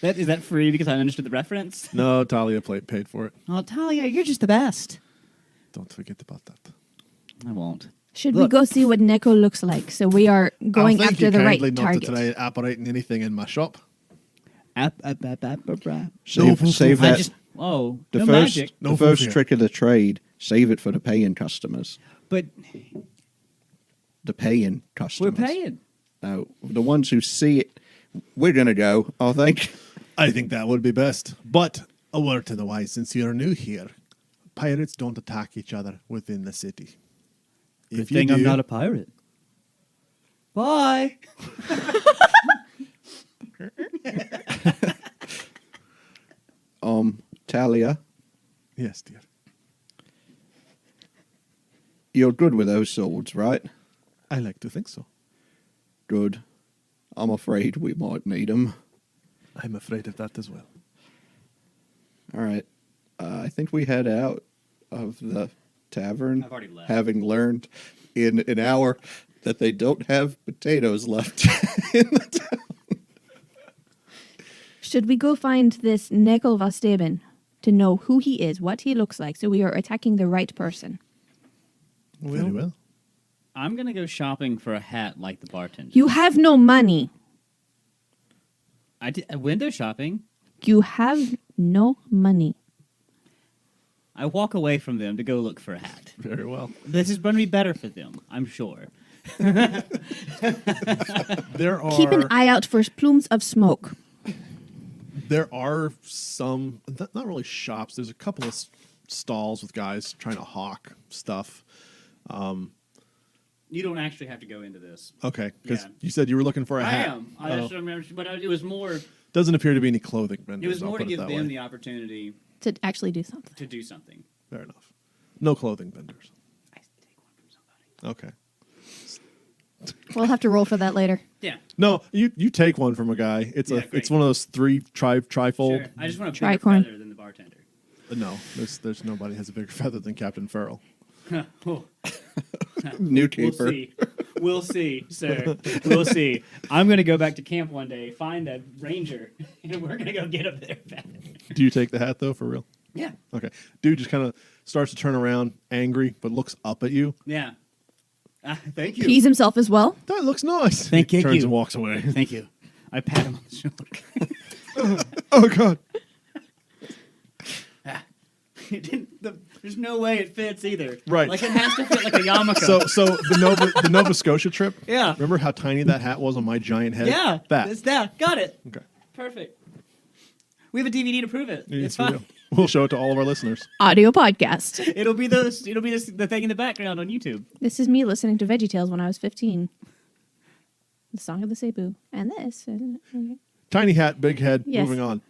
Is that free because I understood the reference? No, Talia paid for it. Oh, Talia, you're just the best. Don't forget about that. I won't. Should we Look. go see what Neko looks like? So we are going I'll thank after you the right kindly not target. to try operating anything in my shop. Save No, that. I just. Oh, The no first, magic. No the first fear. trick of the trade, save it for the paying customers. But The paying we're customers. paying. No, the ones who see it, we're going to go, I think. I think that would be best. But a word to the wise, since you're new here, pirates don't attack each other within the city. Good thing I'm not a pirate. Bye. Talia, Yes, dear. you're good with those swords, right? I like to think so. Good. I'm afraid we might need them. I'm afraid of that as well. All right. I think we head out of the tavern, I've already left. having learned in an hour that they don't have potatoes left in the town. Should we go find this Neko Vasteben to know who he is, what he looks like, so we are attacking the right person? Very well. I'm going to go shopping for a hat like the bartender. You have no money. I did window shopping. You have no money. I walk away from them to go look for a hat. Very well. This is going to be better for them, I'm sure. There are Keep an eye out for plumes of smoke. there are some not really shops. There's a couple of stalls with guys trying to hawk stuff. You don't actually have to go into this. Okay, because Yeah. you said you were looking for a I hat. am. I Oh. just remember, but it was more. Doesn't appear to be any clothing vendors. It was I'll more to put give that them way. the opportunity To actually do something. to do something. Fair enough. No clothing vendors. I take one from somebody. Okay. We'll have to roll for that later. Yeah. No, you take one from a guy. It's Yeah, it's great. one of those trifold. Sure. I just want a bigger Tricorn. feather than the bartender. No, there's nobody has a bigger feather than Captain Farrell. Oh, New we'll keeper. see. We'll see, sir. We'll see. I'm going to go back to camp one day, find a ranger, and we're going to go get a better feather. Do you take the hat though, for real? Yeah. Okay. Dude just kind of starts to turn around, angry, but looks up at you. Yeah. Thank you. Pees himself as well. That looks nice. Thank He turns you. and walks away. Thank you. I pat him on the shoulder. Oh God. There's no way it fits either. Right. Like it has to fit like a yarmulke. So the Nova Scotia trip. Yeah. Remember how tiny that hat was on my giant head? yeah. That. It's that. Got it. Okay. Perfect. We have a DVD to prove it. Yes, It's we fine. do. We'll show it to all of our listeners. Audio podcast. It'll be the thing in the background on YouTube. This is me listening to VeggieTales when I was 15. The Song of the Cebu. And this. Tiny hat, big head. Yes. Moving on.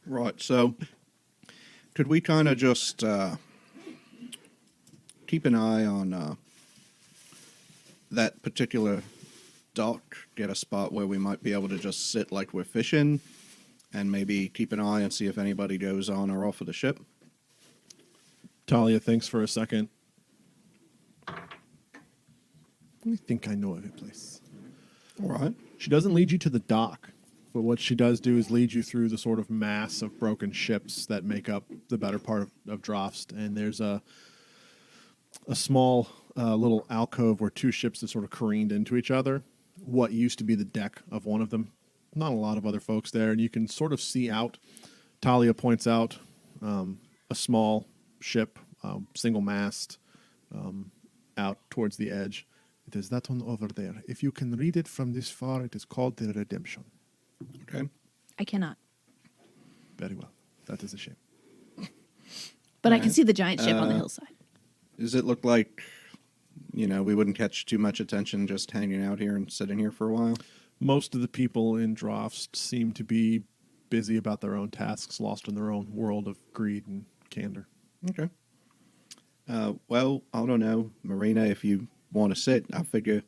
Right, so could we kind of just keep an eye on that particular dock, get a spot where we might be able to just sit like we're fishing, and maybe keep an eye and see if anybody goes on or off of the ship? Talia thinks for a second. I think I know of a place. All right. She doesn't lead you to the dock, but what she does do is lead you through the sort of mass of broken ships that make up the better part of Drohst. And there's a small little alcove where two ships that sort of careened into each other. What used to be the deck of one of them. Not a lot of other folks there, and you can sort of see out. Talia points out a small ship, single mast, out towards the edge. It is that one over there. If you can read it from this far, it is called the Redemption. Okay. I cannot. Very well. That is a shame. But I can see the giant ship on the hillside. Does it look like we wouldn't catch too much attention just hanging out here and sitting here for a while. Most of the people in Drohst seem to be busy about their own tasks, lost in their own world of greed and candor. Okay. Well, I don't know, Maryna, if you want to sit, I figure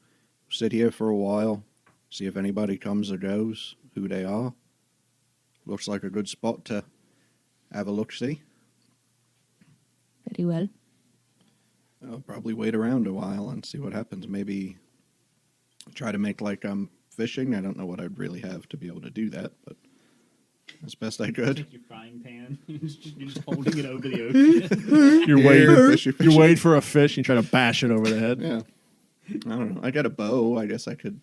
sit here for a while, see if anybody comes or goes, who they are. Looks like a good spot to have a look-see. Very well. I'll probably wait around a while and see what happens. Maybe try to make like I'm fishing. I don't know what I'd really have to be able to do that, but as best I could. Take your frying pan. You're just holding it over the ocean. You're Fishy, fishy. You're waiting for a fish, and you try to bash it over the head. Yeah. I don't know. I got a bow. I guess I could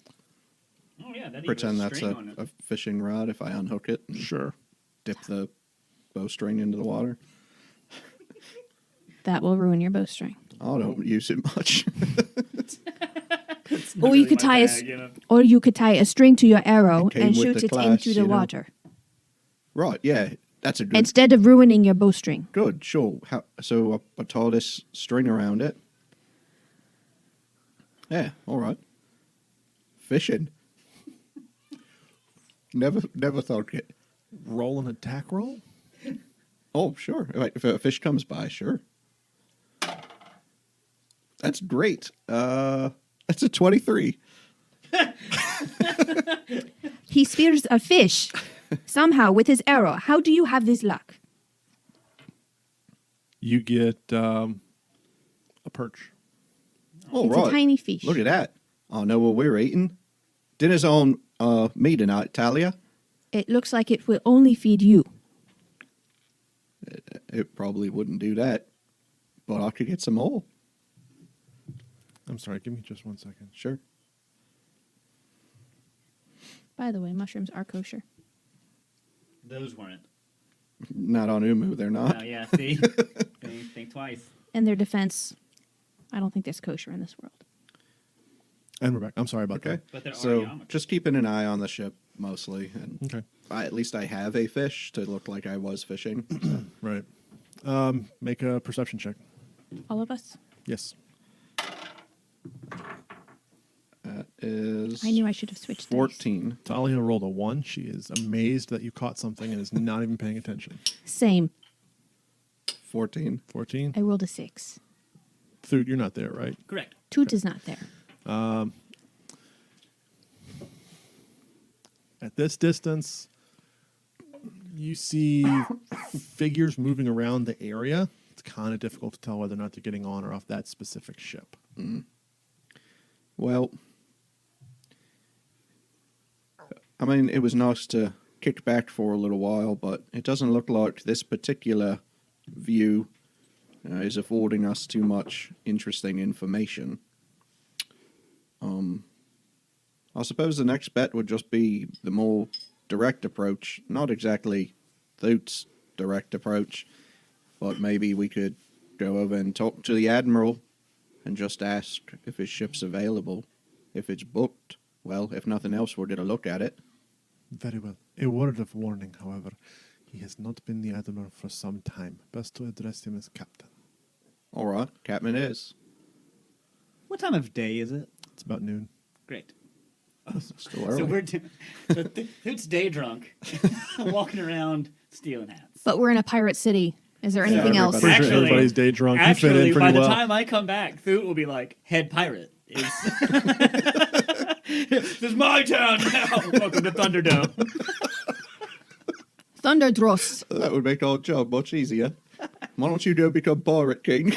Oh yeah, that pretend that's a fishing rod if I unhook it and Sure. dip the bowstring into the water. That will ruin your bowstring. I don't use it much. Or you could tie or you could tie a string to your arrow It came and with shoot the it class, into the you know. water Right, yeah. That's a good... instead of ruining your bowstring. Good, sure. So I tie this string around it. Yeah, all right. Fishing. Never thought it. Roll an attack roll? Oh, sure. If a fish comes by, sure. That's great. That's a 23. He spears a fish somehow with his arrow. How do you have this luck? You get a perch. All It's right. a tiny fish. Look at that. I know what we're eating. Dinner's on me tonight, Talia. It looks like it will only feed you. It probably wouldn't do that, but I could get some more. I'm sorry, give me just 1 second. Sure. By the way, mushrooms are kosher. Those weren't. Not on Umu, they're not. Oh yeah, see? think twice. In their defense, I don't think there's kosher in this world. And we're back. I'm sorry about Okay. But they're So Ariama. just keeping an eye on the ship mostly, and that. Okay. at least I have a fish to look like I was fishing. Right. Make a perception check. All of us? Yes. That is I knew I should have switched dice. 14. Talia rolled a 1. She is amazed that you caught something and is not even paying attention. Same. 14. 14. I rolled a 6. Thüt, you're not there, right? Correct. Thüt is not there. At this distance, you see figures moving around the area. It's kind of difficult to tell whether or not they're getting on or off that specific ship. Well, I mean, it was nice to kick back for a little while, but it doesn't look like this particular view is affording us too much interesting information. I suppose the next bet would just be the more direct approach. Not exactly Thüt's direct approach, but maybe we could go over and talk to the Admiral and just ask if his ship's available. If it's booked, well, if nothing else, we'll get a look at it. Very well. A word of warning, however. He has not been the Admiral for some time. Best to address him as Captain. All right, Captain is. What time of day is it? It's about noon. Great. Still early. So we're Thüt's day drunk, walking around stealing hats. But we're in a pirate city. Is there anything else? everybody- Pretty sure everybody's day drunk. You fit Actually, in by pretty the well. time I come back, Thüt will be like, head pirate. This is my town now. Welcome to Thunderdome. Thunder Drohst. That would make our job much easier. Why don't you go become Pirate King?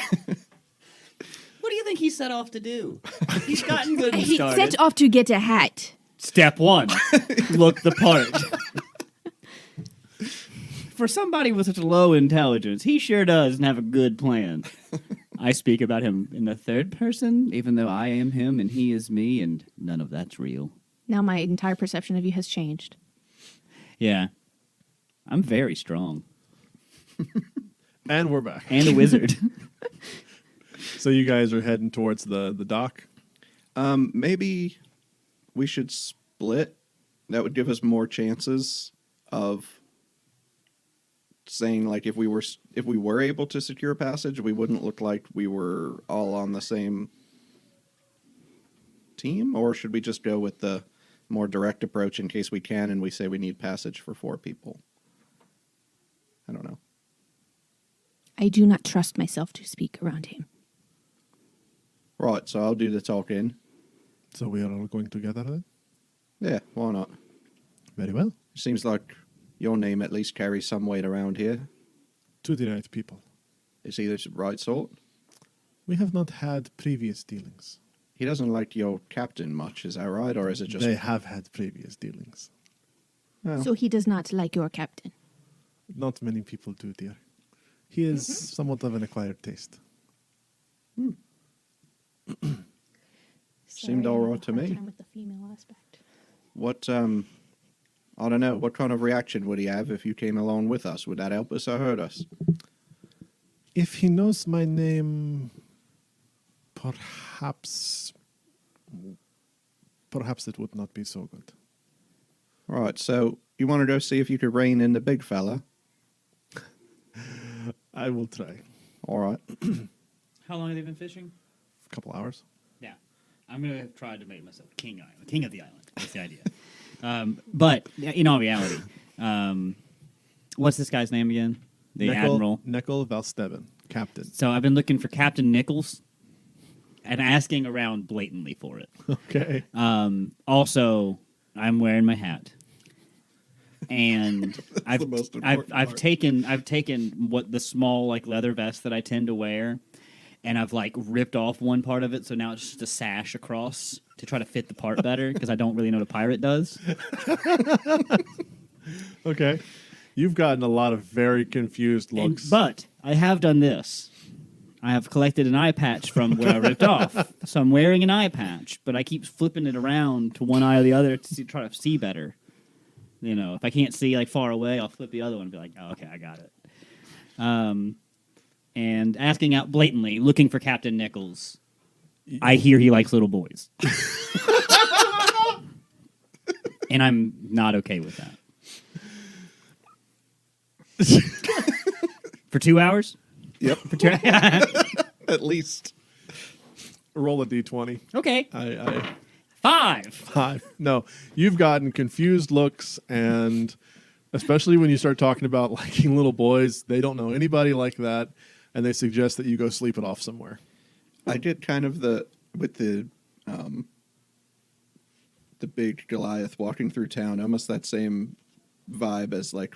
What do you think he set off to do? He's gotten good and He started. set off to get a hat. Step 1, look the part. For somebody with such low intelligence, he sure doesn't have a good plan. I speak about him in the third person, even though I am him and he is me, and none of that's real. Now my entire perception of you has changed. Yeah. I'm very strong. And we're back. And a wizard. So you guys are heading towards the dock. Maybe we should split. That would give us more chances of saying, like, if we were able to secure passage, we wouldn't look like we were all on the same team, or should we just go with the more direct approach in case we can and we say we need passage for 4 people? I don't know. I do not trust myself to speak around him. Right, so I'll do the talking. So we are all going together then? Yeah, why not? Very well. Seems like your name at least carries some weight around here. To the right people. Is he the right sort? We have not had previous dealings. He doesn't like your captain much, is that right? Or is it just... They have had previous dealings. Well, So he does not like your captain. Not many people do, dear. He is somewhat of an acquired taste. Seemed all right to me. With the female aspect. What, I don't know, what kind of reaction would he have if you came along with us? Would that help us or hurt us? If he knows my name, perhaps it would not be so good. Right, so you want to go see if you could rein in the big fella? I will try. All right. How long have they been fishing? A couple hours. Yeah. I'm going to try to make myself king of the island. That's the idea. But in all reality, what's this guy's name again? The Admiral. Neckel Valsteven, captain. So I've been looking for Captain Nichols and asking around blatantly for it. Okay. Also, I'm wearing my hat. And the most important I've part. taken what the small like leather vest that I tend to wear, and I've like ripped off one part of it, so now it's just a sash across to try to fit the part better because I don't really know what a pirate does. Okay. You've gotten a lot of very confused looks. But I have done this. I have collected an eye patch from where I ripped off. So I'm wearing an eye patch, but I keep flipping it around to one eye or the other to try to see better. You know, if I can't see like far away, I'll flip the other one and be like, oh, okay, I got it. And asking out blatantly, looking for Captain Nichols. I hear he likes little boys. And I'm not okay with that. For 2 hours? Yep. For 2 At least. Roll a d20. Okay. I 5. 5. No, you've gotten confused looks, and especially when you start talking about liking little boys, they don't know anybody like that, and they suggest that you go sleep it off somewhere. I did kind of the big Goliath walking through town, almost that same vibe as like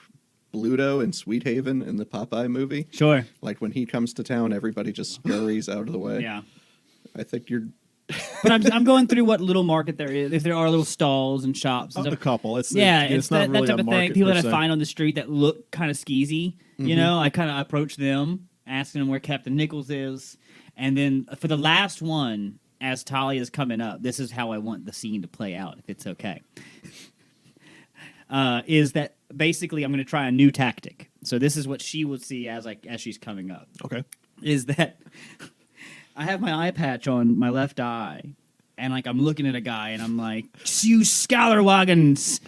Bluto in Sweet Haven in the Popeye movie. Sure. Like when he comes to town, everybody just scurries out of the way. Yeah. I think you're... But I'm going through what little market there is. If there are little stalls and shops and A stuff. couple. It's It's not that, really that type a of market thing. People per that I se. find on the street that look kind of skeezy. You know, I kind of approach them, asking them where Captain Nichols is. And then for the last one, as Talia is coming up, this is how I want the scene to play out, if it's okay. Is that basically I'm going to try a new tactic. So this is what she would see as she's coming up. Okay. Is that I have my eye patch on my left eye, and like I'm looking at a guy, and I'm like, "You scallerwagons,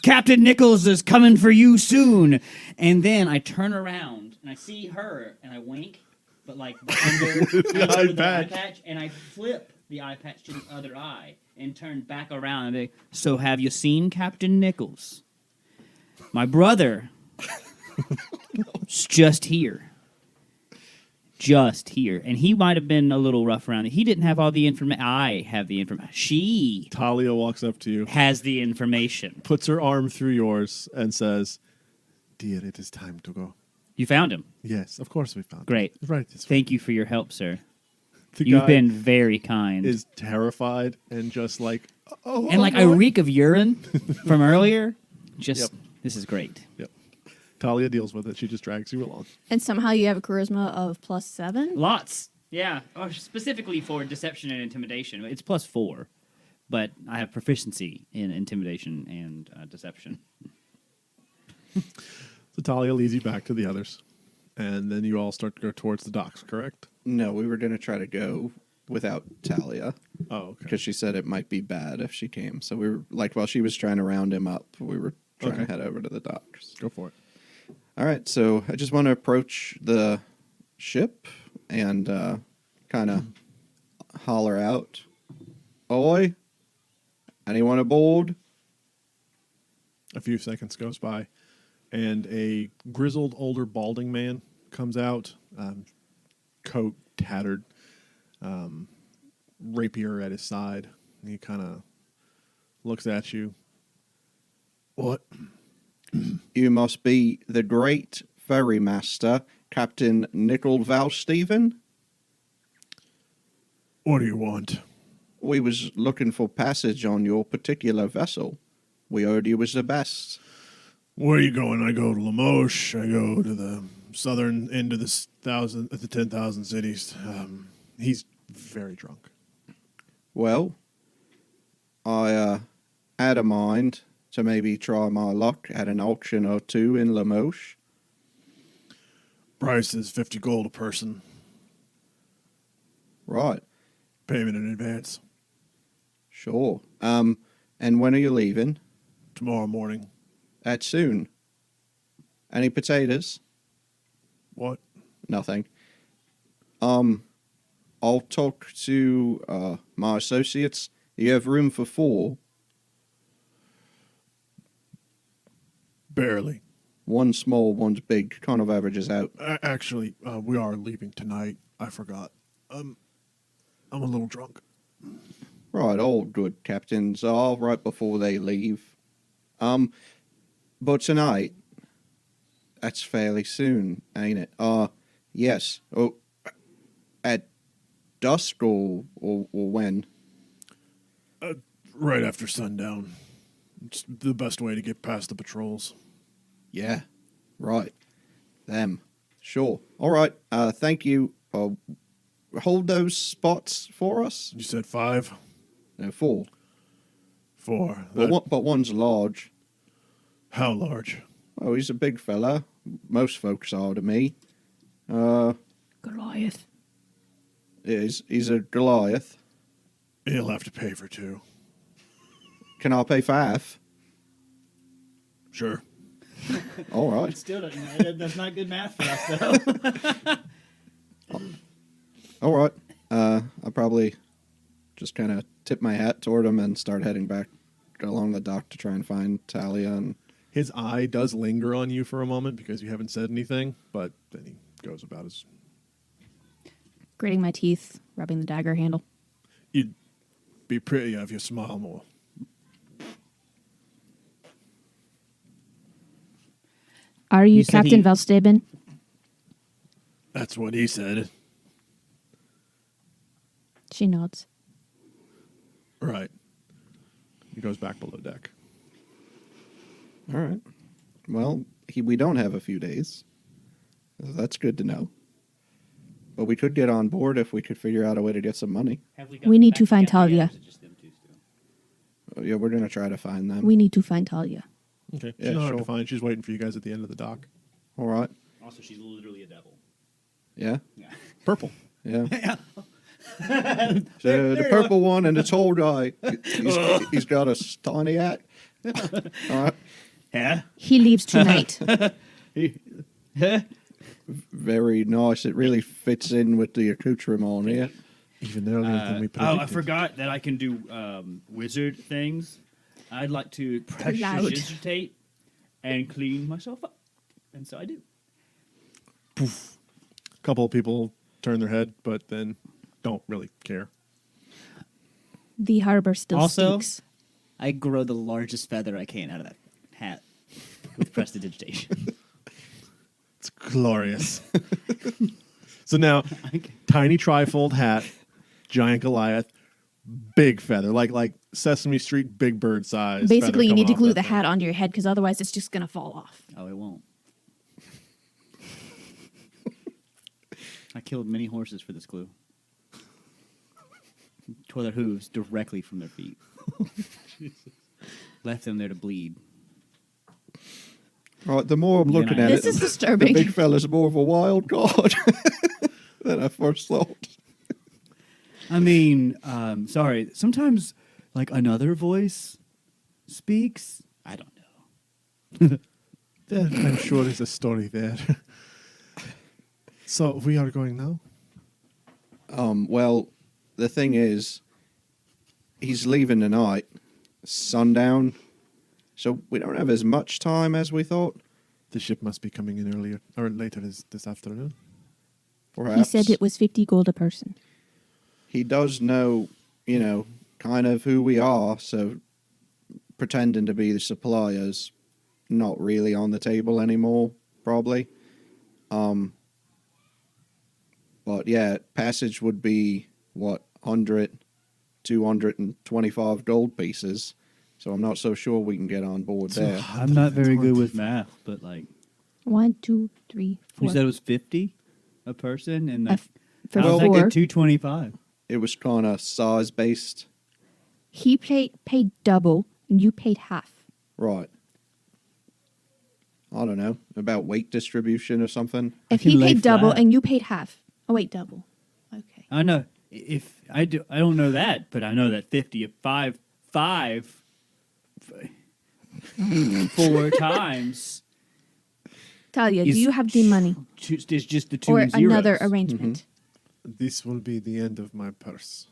Captain Nichols is coming for you soon." And then I turn around and I see her, and I wink, but like under eye the eye patch. patch, and I flip the eye patch to the other eye and turn back around and be, "So have you seen Captain Nichols? My brother is just here." Just here. And he might have been a little rough around it. He didn't have all the information. I have the information. She Talia walks up to you, has the information. puts her arm through yours, and says, "Dear, it is time to go." You found him. Yes, of course we found him. Great. Right this way. Thank you for your help, sir. The You've guy been very kind. is terrified and just like, oh, And like oh, I reek of urine from earlier. Just, Yep. this is great. Yep. Talia deals with it. She just drags you along. And somehow you have a charisma of +7. Lots. Yeah. Or specifically for deception and intimidation. It's +4. But I have proficiency in intimidation and deception. So Talia leads you back to the others. And then you all start to go towards the docks, correct? No, we were going to try to go without Talia Oh, okay. because she said it might be bad if she came. So we were like, while she was trying to round him up, we were trying to Okay. head over to the docks. Go for it. All right, so I just want to approach the ship and kind of holler out, Oi? Anyone aboard? A few seconds goes by, and a grizzled, older, balding man comes out, coat tattered, rapier at his side. And he kind of looks at you. What? You must be the great ferrymaster, Captain Nicol Valsteven. What do you want? We was looking for passage on your particular vessel. We heard you was the best. Where are you going? I go to Limoges. I go to the southern end of the 10,000 cities. He's very drunk. Well, I had a mind to maybe try my luck at an auction or two in Limoges. Price is 50 gold a person. Right, Payment in advance. sure. And when are you leaving? Tomorrow morning. That's soon. Any potatoes? What? Nothing. I'll talk to my associates. You have room for 4. Barely. One's small, one's big. Kind of averages out. Actually, we are leaving tonight. I forgot. I'm a little drunk. Right, all good captains are right before they leave. But tonight, that's fairly soon, ain't it? Yes. Oh, at dusk or when? Right after sundown. It's the best way to get past the patrols. Yeah, right. Them. Sure. All right. Thank you. Hold those spots for us. You said 5? No, 4. 4. But one's large. How large? Oh, he's a big fella. Most folks are to me. Goliath. He's a Goliath. He'll have to pay for 2. Can I pay for half? Sure. All right. Still, that's not good math for us, though. All right. I'll probably just kind of tip my hat toward him and start heading back along the dock to try and find Talia. And His eye does linger on you for a moment because you haven't said anything, but then he goes about his... Grating my teeth, rubbing the dagger handle. You'd be prettier if you smile more. Are you, You said Captain he- Valsteben? That's what he said. She nods. Right. He goes back below deck. all right. Well, we don't have a few days. That's good to know. But we could get on board if we could figure out a way to get some money. We need to find Talia. Yeah, we're gonna try to find them. We need to find Talia. Okay. Yeah, She's not hard sure. to find. She's waiting for you guys at the end of the dock. All right. Also, she's literally a devil. Yeah. Yeah. Purple. Yeah. The purple one and the tall guy. He's got a tiny hat. All right. Yeah. He leaves tonight. Very nice. It really fits in with the accoutrement on here. Even earlier than we Oh, predicted. I forgot that I can do wizard things. I'd like to loud. prestidigitate and clean myself up. And so I do. A couple of people turn their head, but then don't really care. The harbor still Also- stinks. I grow the largest feather I can out of that hat with prestidigitation. It's glorious. So now, tiny trifold hat, giant Goliath, big feather, like Sesame Street Big Bird size. Basically, you feather need to coming glue off the that hat onto your head because otherwise it's just going to fall off. Oh, it won't. I killed many horses for this clue. Tore their hooves directly from their feet. Left them there to bleed. All right. The more I'm Then looking I- at This it, is the disturbing. big fella's more of a wild card than I first thought. I mean, sorry. Sometimes, like, another voice speaks. I don't know. I'm sure there's a story there. So we are going now? Well, the thing is, he's leaving tonight, sundown, so we don't have as much time as we thought. The ship must be coming in earlier or later this afternoon. Perhaps He said it was 50 gold a person. he does know, kind of who we are, so pretending to be the suppliers, not really on the table anymore, probably. But yeah, passage would be, 100, 225 gold pieces. So I'm not so sure we can get on board there. I'm not very good with math, but like 1, 2, 3, 4. you said, it was 50 a person, and For how's that four. get 225? It was kind of size based. He paid double, and you paid half. Right. I don't know. About weight distribution or something. If can he lay paid double flat. and you paid half. Oh wait, double. Okay. I know. If I don't know that, but I know that 50 of 4 times Talia, is do you have the money It's just the 2 or and zeros. another arrangement? This will be the end of my purse.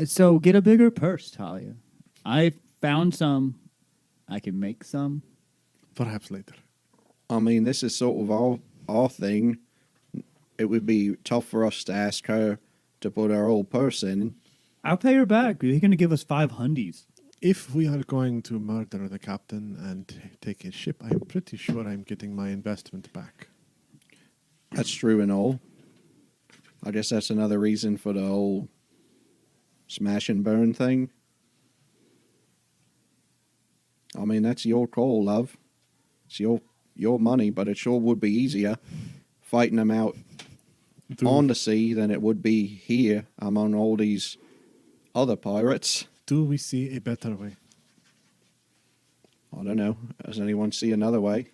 So get a bigger purse, Talia. I found some. I can make some. Perhaps later. I mean, this is sort of our thing. It would be tough for us to ask her to put our whole purse in. I'll pay her back. You're going to give us 5 hundies. If we are going to murder the captain and take his ship, I'm pretty sure I'm getting my investment back. That's true and all. I guess that's another reason for the whole smash and burn thing. I mean, that's your call, love. It's your money, but it sure would be easier fighting them out on the sea than it would be here among all these other pirates. Do we see a better way? I don't know. Does anyone see another way?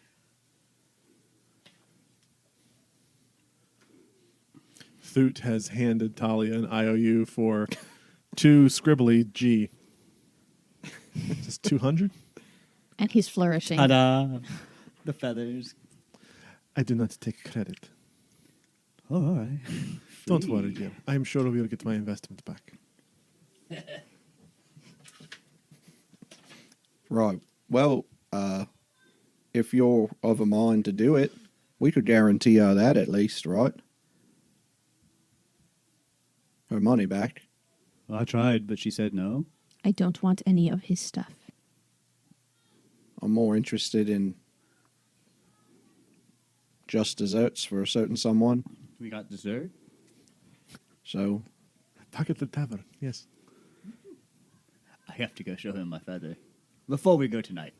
Thüt has handed Talia an IOU for 2 scribbly G. Just 200? And he's flourishing. Ta-da! The feathers. I do not take credit. Oh, all right. Don't worry, dear. I am sure we will get my investment back. Right. Well, if you're of a mind to do it, we could guarantee her that at least, right? Her money back. Well, I tried, but she said no. I don't want any of his stuff. I'm more interested in just desserts for a certain someone. We got dessert. So, Back at the tavern, yes. I have to go show him my feather. Before we go tonight,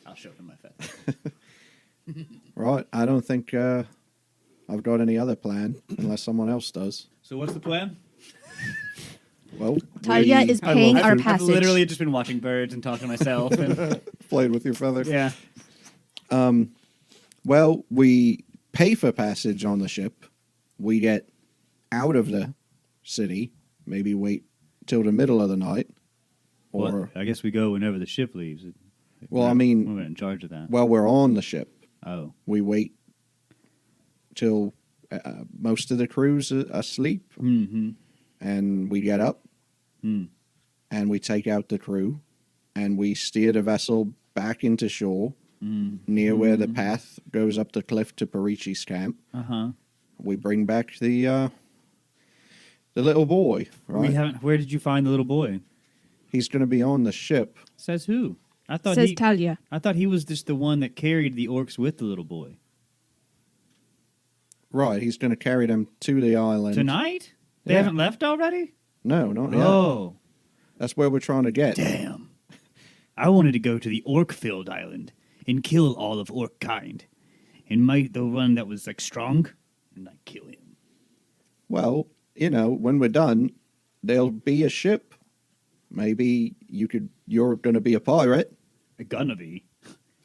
I'll show him my feather. right, I don't think I've got any other plan unless someone else does. So what's the plan? Well, Talia is paying our I've passage. literally just been watching birds and talking to myself. And, played with your feather. yeah. Well, we pay for passage on the ship. We get out of the city. Maybe wait till the middle of the night. Or, Well, I guess we go whenever the ship leaves. well, I mean, We're in charge of that. while we're on the ship, Oh. we wait till most of the crew's asleep. Mm-hmm. And we get up Mm. and we take out the crew and we steer the vessel back into shore near where the path goes up the cliff to Parici's camp. Uh-huh. We bring back the little boy, right? We haven't. Where did you find the little boy? He's going to be on the ship. Says who? I thought Says he. Talia. I thought he was just the one that carried the orcs with the little boy. Right, he's going to carry them to the island. Tonight? They Yeah. haven't left already? No, not yet. Oh, That's where we're trying to get. damn. I wanted to go to the orc-filled island and kill all of orc kind. And might the one that was like strong and like kill him. Well, when we're done, there'll be a ship. Maybe you're going to be a pirate. Gonna be.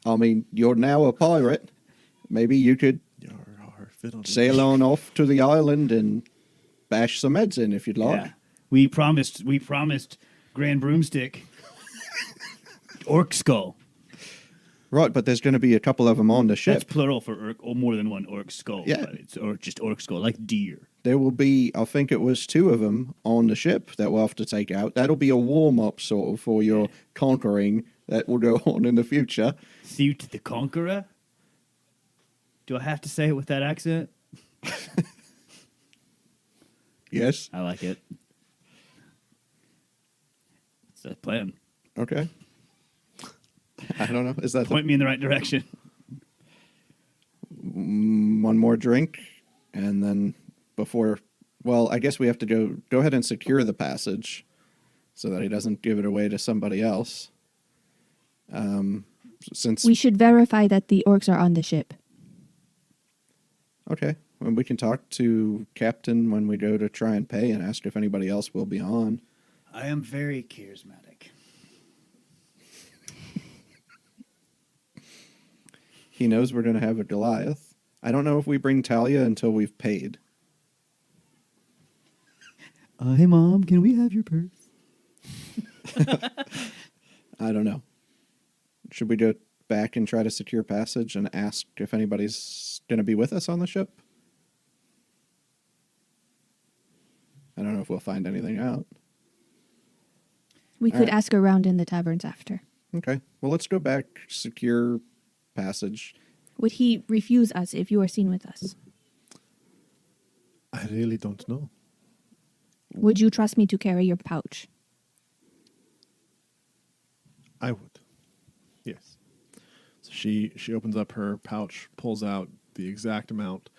I mean, you're now a pirate. Maybe you could Your fiddle. sail on off to the island and bash some heads in if you'd like. Yeah. We promised Grand Broomstick orc skull. Right, but there's going to be a couple of them on the ship. That's plural for orc, or more than one orc skull. Yeah. But it's or just orc skull, like deer. there will be, I think it was 2 of them on the ship that we'll have to take out. That'll be a warm-up sort of for your conquering that will go on in the future. Thüt the Conqueror? Do I have to say it with that accent? Yes. I like it. It's a plan. Okay. I don't know. Is that Point me in the right direction. one more drink? And then before... Well, I guess we have to go ahead and secure the passage so that he doesn't give it away to somebody else. Since... We should verify that the orcs are on the ship. Okay. Well, we can talk to Captain when we go to try and pay and ask if anybody else will be on. I am very charismatic. He knows we're going to have a Goliath. I don't know if we bring Talia until we've paid. Hey, Mom, can we have your purse? I don't know. Should we go back and try to secure passage and ask if anybody's going to be with us on the ship? I don't know if we'll find anything out. We All could right. ask around in the taverns after. Okay. Well, let's go back, secure passage. Would he refuse us if you are seen with us? I really don't know. Would you trust me to carry your pouch? I would. Yes. So she opens up her pouch, pulls out the exact amount,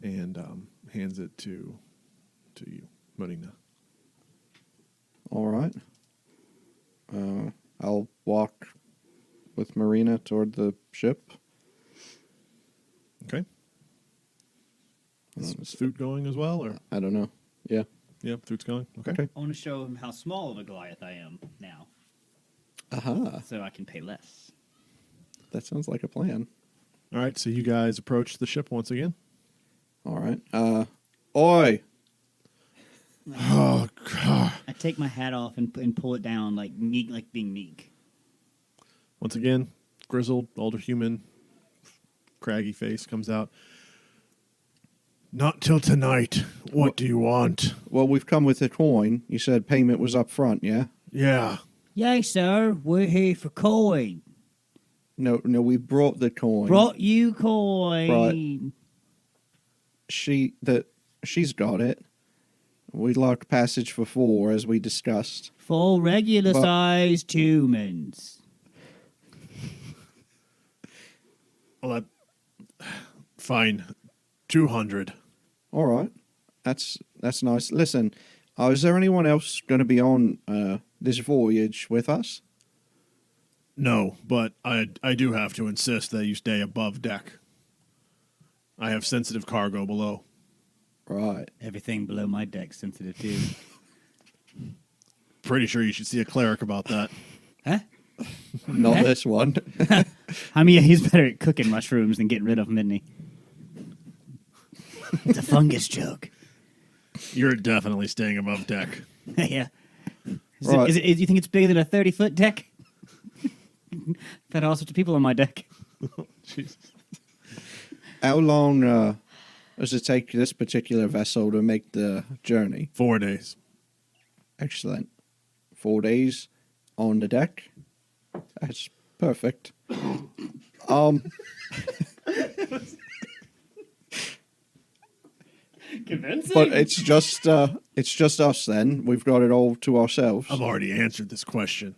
and hands it to you, Maryna. All right. I'll walk with Maryna toward the ship. Okay. Is Thüt going as well, or I don't know. Yeah. yeah, Thüt's going. Okay. Okay. I want to show him how small of a Goliath I am now, Aha. so I can pay less. That sounds like a plan. All right. So you guys approach the ship once again. All right. Oi. Oh God. I take my hat off and pull it down like meek, like being meek. Once again, grizzled, older human, craggy face comes out. Not till tonight. What do you want? Well, we've come with a coin. You said payment was up front, yeah? Yeah. Yay, sir. We're here for coin. No, we brought the coin. Brought you coin. She's got it. We locked passage for 4, as we discussed. For regular But- sized humans. Well, fine. 200. All right. That's nice. Listen, is there anyone else going to be on this voyage with us? No, but I do have to insist that you stay above deck. I have sensitive cargo below. Right. Everything below my deck's sensitive too. Pretty sure you should see a cleric about that. Huh? Not this one. I mean, he's better at cooking mushrooms than getting rid of them, isn't he? It's a fungus joke. You're definitely staying above deck. Yeah. Right. You think it's bigger than a 30-foot deck? I've had all sorts of people on my deck. Jesus. How long does it take this particular vessel to make the journey? 4 days. Excellent. 4 days on the deck. That's perfect. Convincing. But it's just us then. We've got it all to ourselves. I've already answered this question.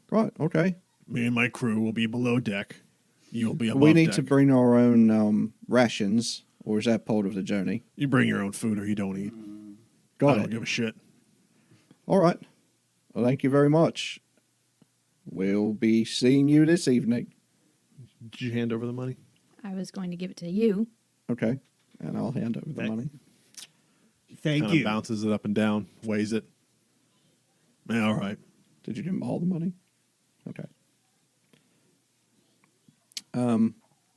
Right. Okay. Me and my crew will be below deck. You'll be above We need deck. to bring our own rations, or is that part of the journey? You bring your own food or you don't eat. I Got don't it. give a shit. All right. Well, thank you very much. We'll be seeing you this evening. Did you hand over the money? I was going to give it to you. Okay. And I'll hand over the Thank- money. Thank Kind of you. bounces it up and down, weighs it. Yeah, all right. Did you give him all the money? Okay.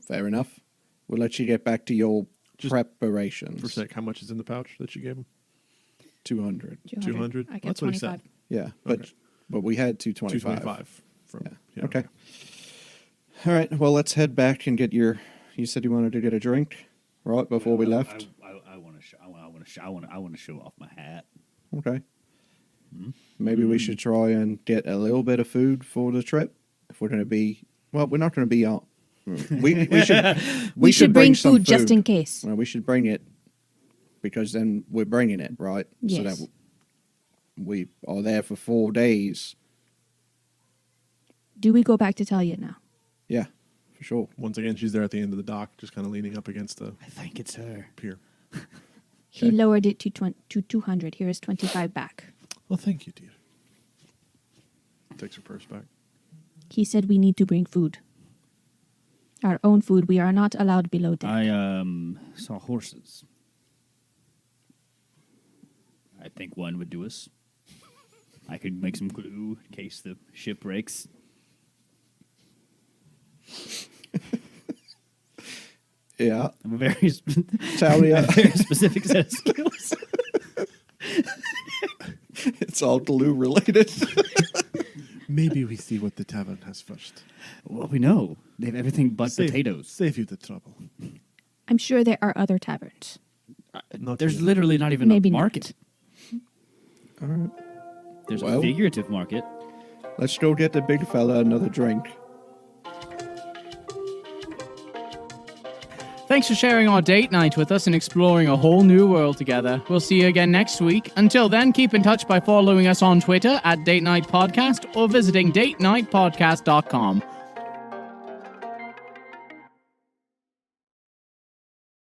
Fair enough. We'll let you get back to your Just preparations. For a sec, how much is in the pouch that you gave him? 200. 200? I get That's what he 25. said. Yeah, but Okay. but we had 225. 225. From, Yeah. Okay. All right. Well, let's head back and get your. You said you wanted to get a drink, right? Before we left. I want to I want to show off my hat. Okay. Maybe we should try and get a little bit of food for the trip. If we're going to be, well, we're not going to be out. We should bring some food just in case. Well, we should bring it because then we're bringing it, right? Yes. So that we are there for 4 days. Do we go back to Talia now? Yeah, for sure. Once again, she's there at the end of the dock, just kind of leaning up against the I think it's her. pier. He lowered it to 200. Here is 25 back. Well, thank you, dear. Takes her purse back. He said we need to bring food. Our own food. We are not allowed below deck. I saw horses. I think one would do us. I could make some glue in case the ship breaks. Yeah. I'm a very, Talia, very specific set of skills. it's all glue related. Maybe we see what the tavern has first. Well, we know they have everything but potatoes. Save you the trouble. I'm sure there are other taverns. There's There's literally not even Maybe a not. market. All right. There's Well. a figurative market. Let's go get the big fella another drink. Thanks for sharing our date night with us and exploring a whole new world together. We'll see you again next week. Until then, keep in touch by following us on Twitter at Date Night Podcast or visiting datenightpodcast.com.